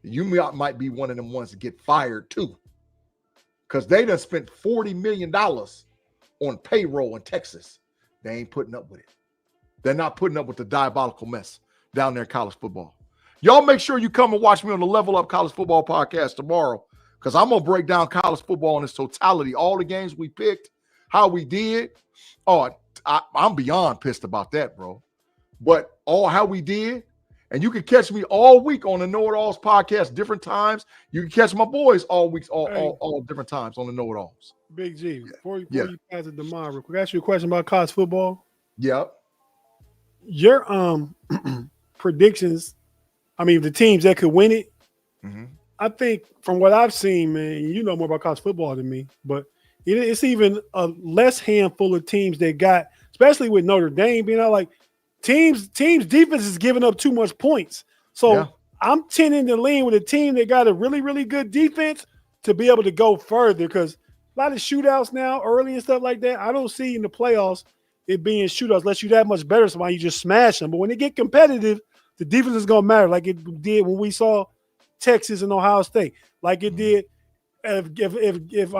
[SPEAKER 3] you might be one of them ones to get fired too. Because they done spent $40 million on payroll in Texas. They ain't putting up with it. They're not putting up with the diabolical mess down there in college football. Y'all make sure you come and watch me on the Level Up College Football podcast tomorrow, because I'm going to break down college football in its totality, all the games we picked, how we did. Oh, I'm beyond pissed about that, bro. But how we did. And you can catch me all week on the KnoItAllz podcast, different times. You can catch my boys all weeks, all different times on the KnoItAllz.
[SPEAKER 2] Big G, before you pass it to mine real quick, I ask you a question about college football.
[SPEAKER 3] Yep.
[SPEAKER 2] Your predictions I mean, the teams that could win it,
[SPEAKER 3] Mm-hmm.
[SPEAKER 2] I think from what I've seen, man, you know more about college football than me, but it's even a less handful of teams that got, especially with Notre Dame being out, like teams defense is giving up too much points. So
[SPEAKER 3] Yeah.
[SPEAKER 2] I'm tending to lean with a team that got a really, really good defense to be able to go further because a lot of shootouts now early and stuff like that. I don't see in the playoffs it being shootouts unless you're that much better. Somebody you just smash them. But when they get competitive, the defense is going to matter like it did when we saw Texas and Ohio State, like it did if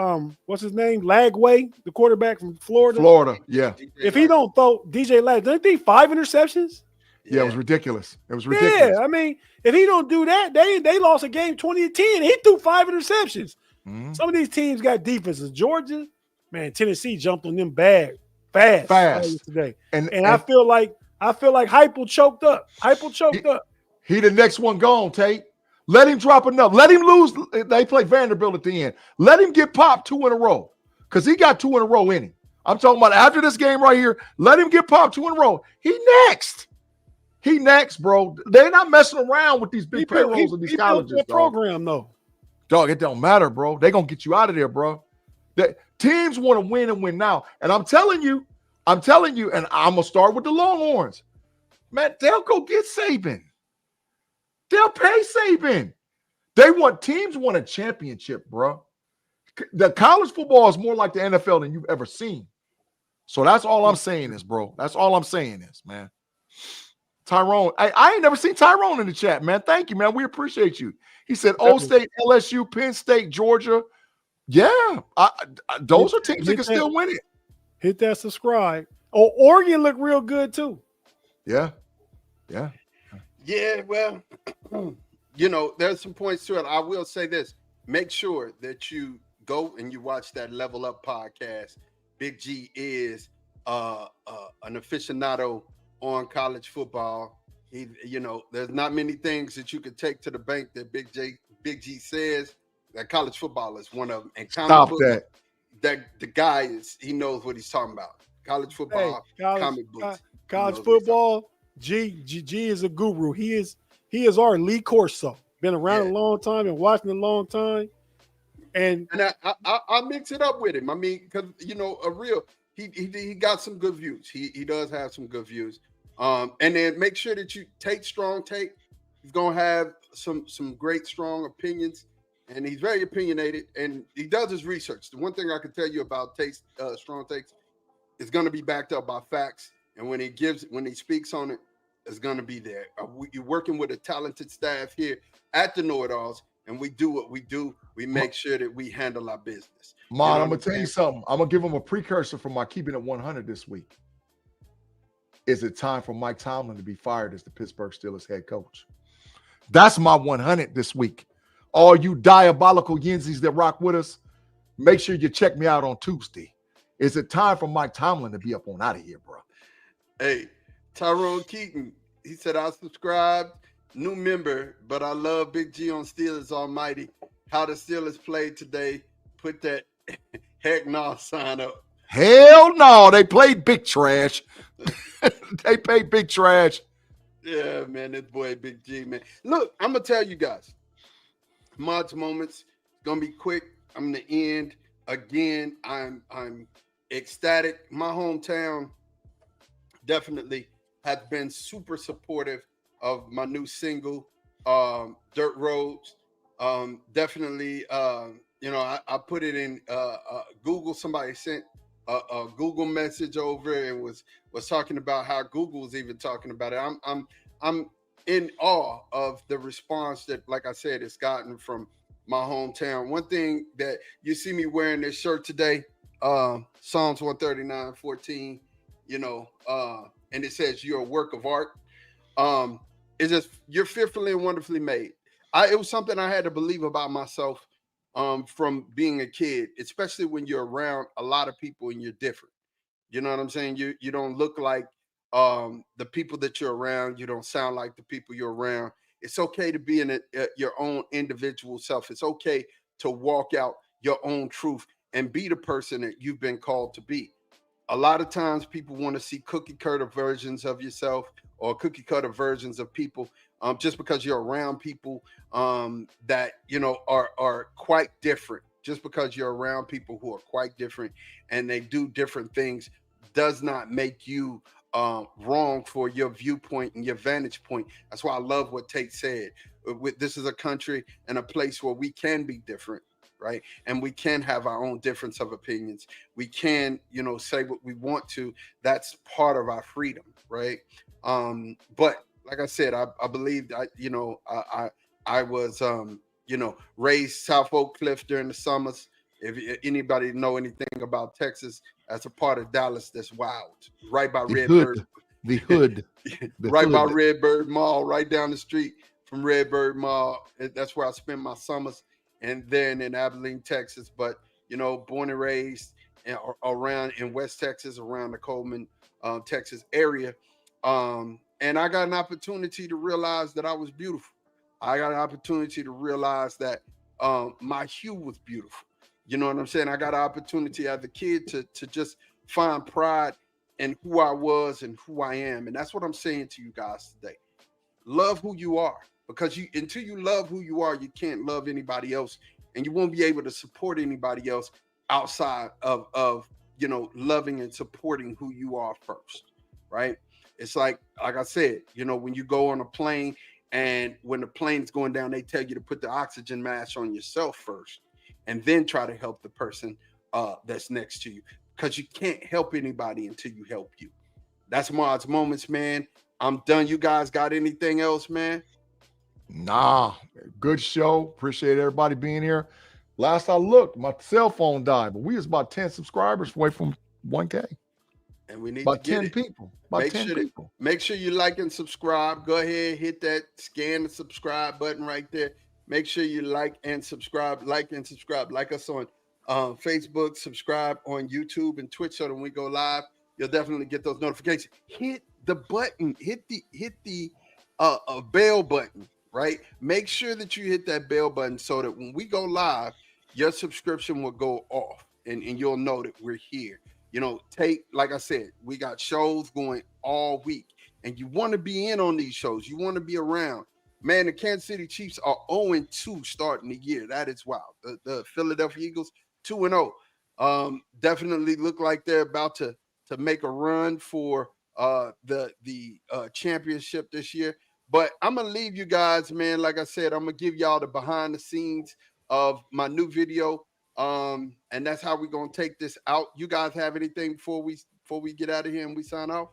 [SPEAKER 2] what's his name? Lagway, the quarterback from Florida.
[SPEAKER 3] Yeah.
[SPEAKER 2] If he don't throw DJ Lag, don't they 5 interceptions?
[SPEAKER 3] Yeah, it was ridiculous. It was ridiculous.
[SPEAKER 2] Yeah, I mean, if he don't do that, they lost a game 20-10. He threw 5 interceptions.
[SPEAKER 3] Mm-hmm.
[SPEAKER 2] Some of these teams got defenses. Georgia, man, Tennessee jumped on them fast today. And I feel like Heupel choked up.
[SPEAKER 3] He the next one gone, Tate. Let him drop enough. Let him lose. They play Vanderbilt at the end. Let him get popped 2 in a row because he got 2 in a row in him. I'm talking about after this game right here. Let him get popped 2 in a row. He next, bro. They're not messing around with these big payrolls of these colleges.
[SPEAKER 2] He program though.
[SPEAKER 3] Dog, it don't matter, bro. They're gonna get you out of there, bro. The teams want to win and win now. And I'm telling you, and I'm gonna start with the Longhorns. Man, they'll go get Saban. They'll pay Saban. Teams want a championship, bro. The college football is more like the NFL than you've ever seen. So that's all I'm saying is, bro. That's all I'm saying is, man. Tyrone, I ain't never seen Tyrone in the chat, man. Thank you, man. We appreciate you. He said, Old State, LSU, Penn State, Georgia. Yeah, those are teams that can still win it.
[SPEAKER 2] Hit that subscribe. Oh, Oregon looked real good too.
[SPEAKER 3] Yeah.
[SPEAKER 1] Well, you know, there's some points to it. I will say this. Make sure that you go and you watch that Level Up podcast. Big G is an aficionado on college football. There's not many things that you could take to the bank that Big G says. That college football is one of them. And
[SPEAKER 3] stop that.
[SPEAKER 1] That the guy he knows what he's talking about. College football, comic books.
[SPEAKER 2] College football. G is a guru. He is our Lee Corso. Been around a long time and watching a long time. And
[SPEAKER 1] I mix it up with him. I mean, because he got some good views. He does have some good views. And then make sure that you take strong take. He's gonna have some great strong opinions, and he's very opinionated, and he does his research. The one thing I can tell you about strong takes is going to be backed up by facts, and when he speaks on it, it's going to be there. You're working with a talented staff here at the KnoItAllz, and we do what we do. We make sure that we handle our business.
[SPEAKER 3] Man, I'm gonna tell you something. I'm gonna give him a precursor for my keeping it 100 this week. Is it time for Mike Tomlin to be fired as the Pittsburgh Steelers head coach? That's my 100 this week. All you diabolical yinzies that rock with us, make sure you check me out on Tuesday. Is it time for Mike Tomlin to be up on out of here, bro?
[SPEAKER 1] Hey, Tyrone Keaton, he said, I subscribed, new member, but I love Big G on Steelers Almighty. How the Steelers played today, put that heck no sign up.
[SPEAKER 3] Hell no, they played big trash. They played big trash.
[SPEAKER 1] Yeah, man, this boy Big G, man. Look, I'm gonna tell you guys, Mod's moments gonna be quick. I'm gonna end again. I'm ecstatic. My hometown definitely has been super supportive of my new single, Dirt Roads. Definitely, I put it in Google. Somebody sent a Google message over and was talking about how Google was even talking about it. I'm in awe of the response that, like I said, it's gotten from my hometown. One thing that you see me wearing this shirt today, Psalms 139:14, and it says you're a work of art. It's just you're fearfully and wonderfully made. It was something I had to believe about myself from being a kid, especially when you're around a lot of people and you're different. You know what I'm saying? You don't look like the people that you're around. You don't sound like the people you're around. It's okay to be in your own individual self. It's okay to walk out your own truth and be the person that you've been called to be. a lot of times people want to see cookie cutter versions of yourself or cookie cutter versions of people, just because you're around people that, you know, are quite different. Just because you're around people who are quite different and they do different things does not make you wrong for your viewpoint and your vantage point. That's why I love what Tate said. This is a country and a place where we can be different, right? And we can have our own difference of opinions. We can, you know, say what we want to. That's part of our freedom, right? But like I said, I believe that, you know, I was, you know, raised South Oak Cliff during the summers. If anybody know anything about Texas, that's a part of Dallas that's wild, right by Redbird.
[SPEAKER 3] The hood.
[SPEAKER 1] Right by Redbird Mall, right down the street from Redbird Mall. That's where I spent my summers. And then in Abilene, Texas. But, you know, born and raised around in West Texas, around the Coleman, Texas area. And I got an opportunity to realize that I was beautiful. I got an opportunity to realize that my hue was beautiful. You know what I'm saying? I got an opportunity as a kid to just find pride in who I was and who I am. And that's what I'm saying to you guys today. Love who you are, because until you love who you are, you can't love anybody else, and you won't be able to support anybody else outside of you know, loving and supporting who you are first, right? It's like I said, you know, when you go on a plane and when the plane's going down, they tell you to put the oxygen mask on yourself first and then try to help the person that's next to you, because you can't help anybody until you help you. That's Mod's Moments, man. I'm done. You guys got anything else, man?
[SPEAKER 3] Nah, good show. Appreciate everybody being here. Last I looked, my cell phone died, but we was about 10 subscribers away from 1K.
[SPEAKER 1] And we need
[SPEAKER 3] about
[SPEAKER 1] to get
[SPEAKER 3] 10
[SPEAKER 1] it.
[SPEAKER 3] people. About 10 people.
[SPEAKER 1] Make sure you like and subscribe. Go ahead, hit that scan the subscribe button right there. Make sure you like and subscribe. Like us on Facebook, subscribe on YouTube and Twitch, so that when we go live, you'll definitely get those notifications. Hit the button, hit the bell button, right? Make sure that you hit that bell button so that when we go live, your subscription will go off and you'll know that we're here. You know, like I said, we got shows going all week, and you want to be in on these shows. You want to be around. Man, the Kansas City Chiefs are 0-2 starting the year. That is wild. The Philadelphia Eagles 2-0. Definitely look like they're about to make a run for the championship this year. But I'm gonna leave you guys, man. Like I said, I'm gonna give y'all the behind the scenes of my new video. And that's how we're gonna take this out. You guys have anything before we get out of here and we sign off?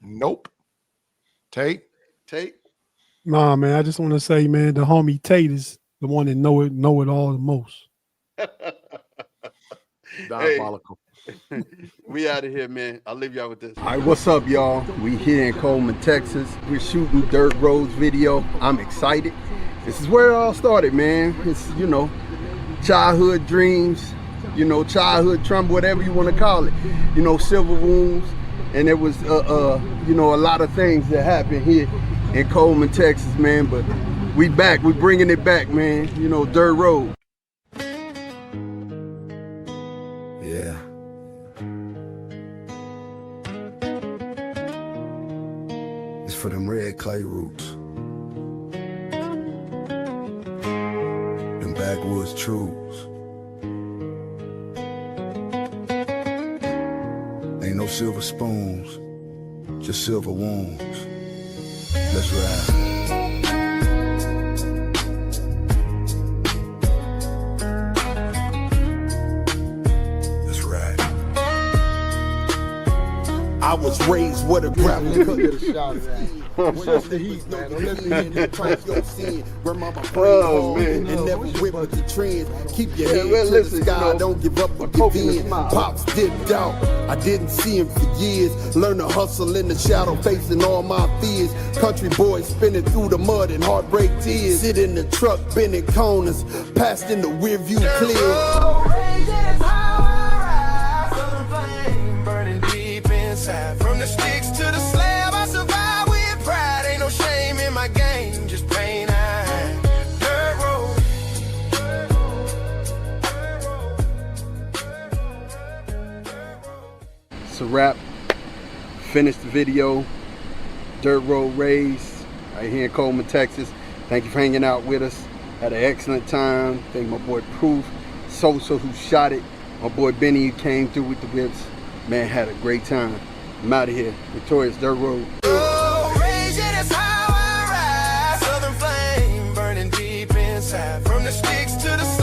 [SPEAKER 3] Nope. Tate?
[SPEAKER 2] Nah, man, I just want to say, man, the homie Tate is the one that know it all the most.
[SPEAKER 3] Diabolical.
[SPEAKER 1] We out of here, man. I'll leave y'all with this. All right, what's up, y'all? We here in Coleman, Texas. We're shooting Dirt Roads video. I'm excited. This is where it all started, man. It's, you know, childhood dreams, you know, childhood trauma, whatever you want to call it. You know, silver wounds. And there was, you know, a lot of things that happened here in Coleman, Texas, man. But we back. We bringing it back, man. You know, Dirt Road.
[SPEAKER 7] Yeah. It's for them red clay roots. Them backwoods truths. Ain't no silver spoons, just silver wounds. Let's ride.
[SPEAKER 5] I was raised with a gravel cut.
[SPEAKER 1] Oh, man.
[SPEAKER 5] And never whip with the trends. Keep your head
[SPEAKER 1] well,
[SPEAKER 5] to
[SPEAKER 1] listen,
[SPEAKER 5] the sky,
[SPEAKER 1] you know,
[SPEAKER 5] don't give up or give in. Pops dipped out, I didn't see him for years. Learn to hustle in the shadow, facing all my fears. Country boys spinning through the mud and heartbreak tears. Sit in the truck, bending corners, passed in the rear view clear.
[SPEAKER 8] From the sticks to the slab, I survive with pride. Ain't no shame in my game, just plain eyed. Dirt road.
[SPEAKER 1] wrap. Finished the video. Dirt road race right here in Coleman, Texas. Thank you for hanging out with us. Had an excellent time. Thank my boy Proof, Sosa who shot it. My boy Benny who came through with the whips. Man, had a great time. I'm out of here. Victorious Dirt Road.
[SPEAKER 8] Oh, raging is how I ride. Southern flame burning deep inside. From the sticks to the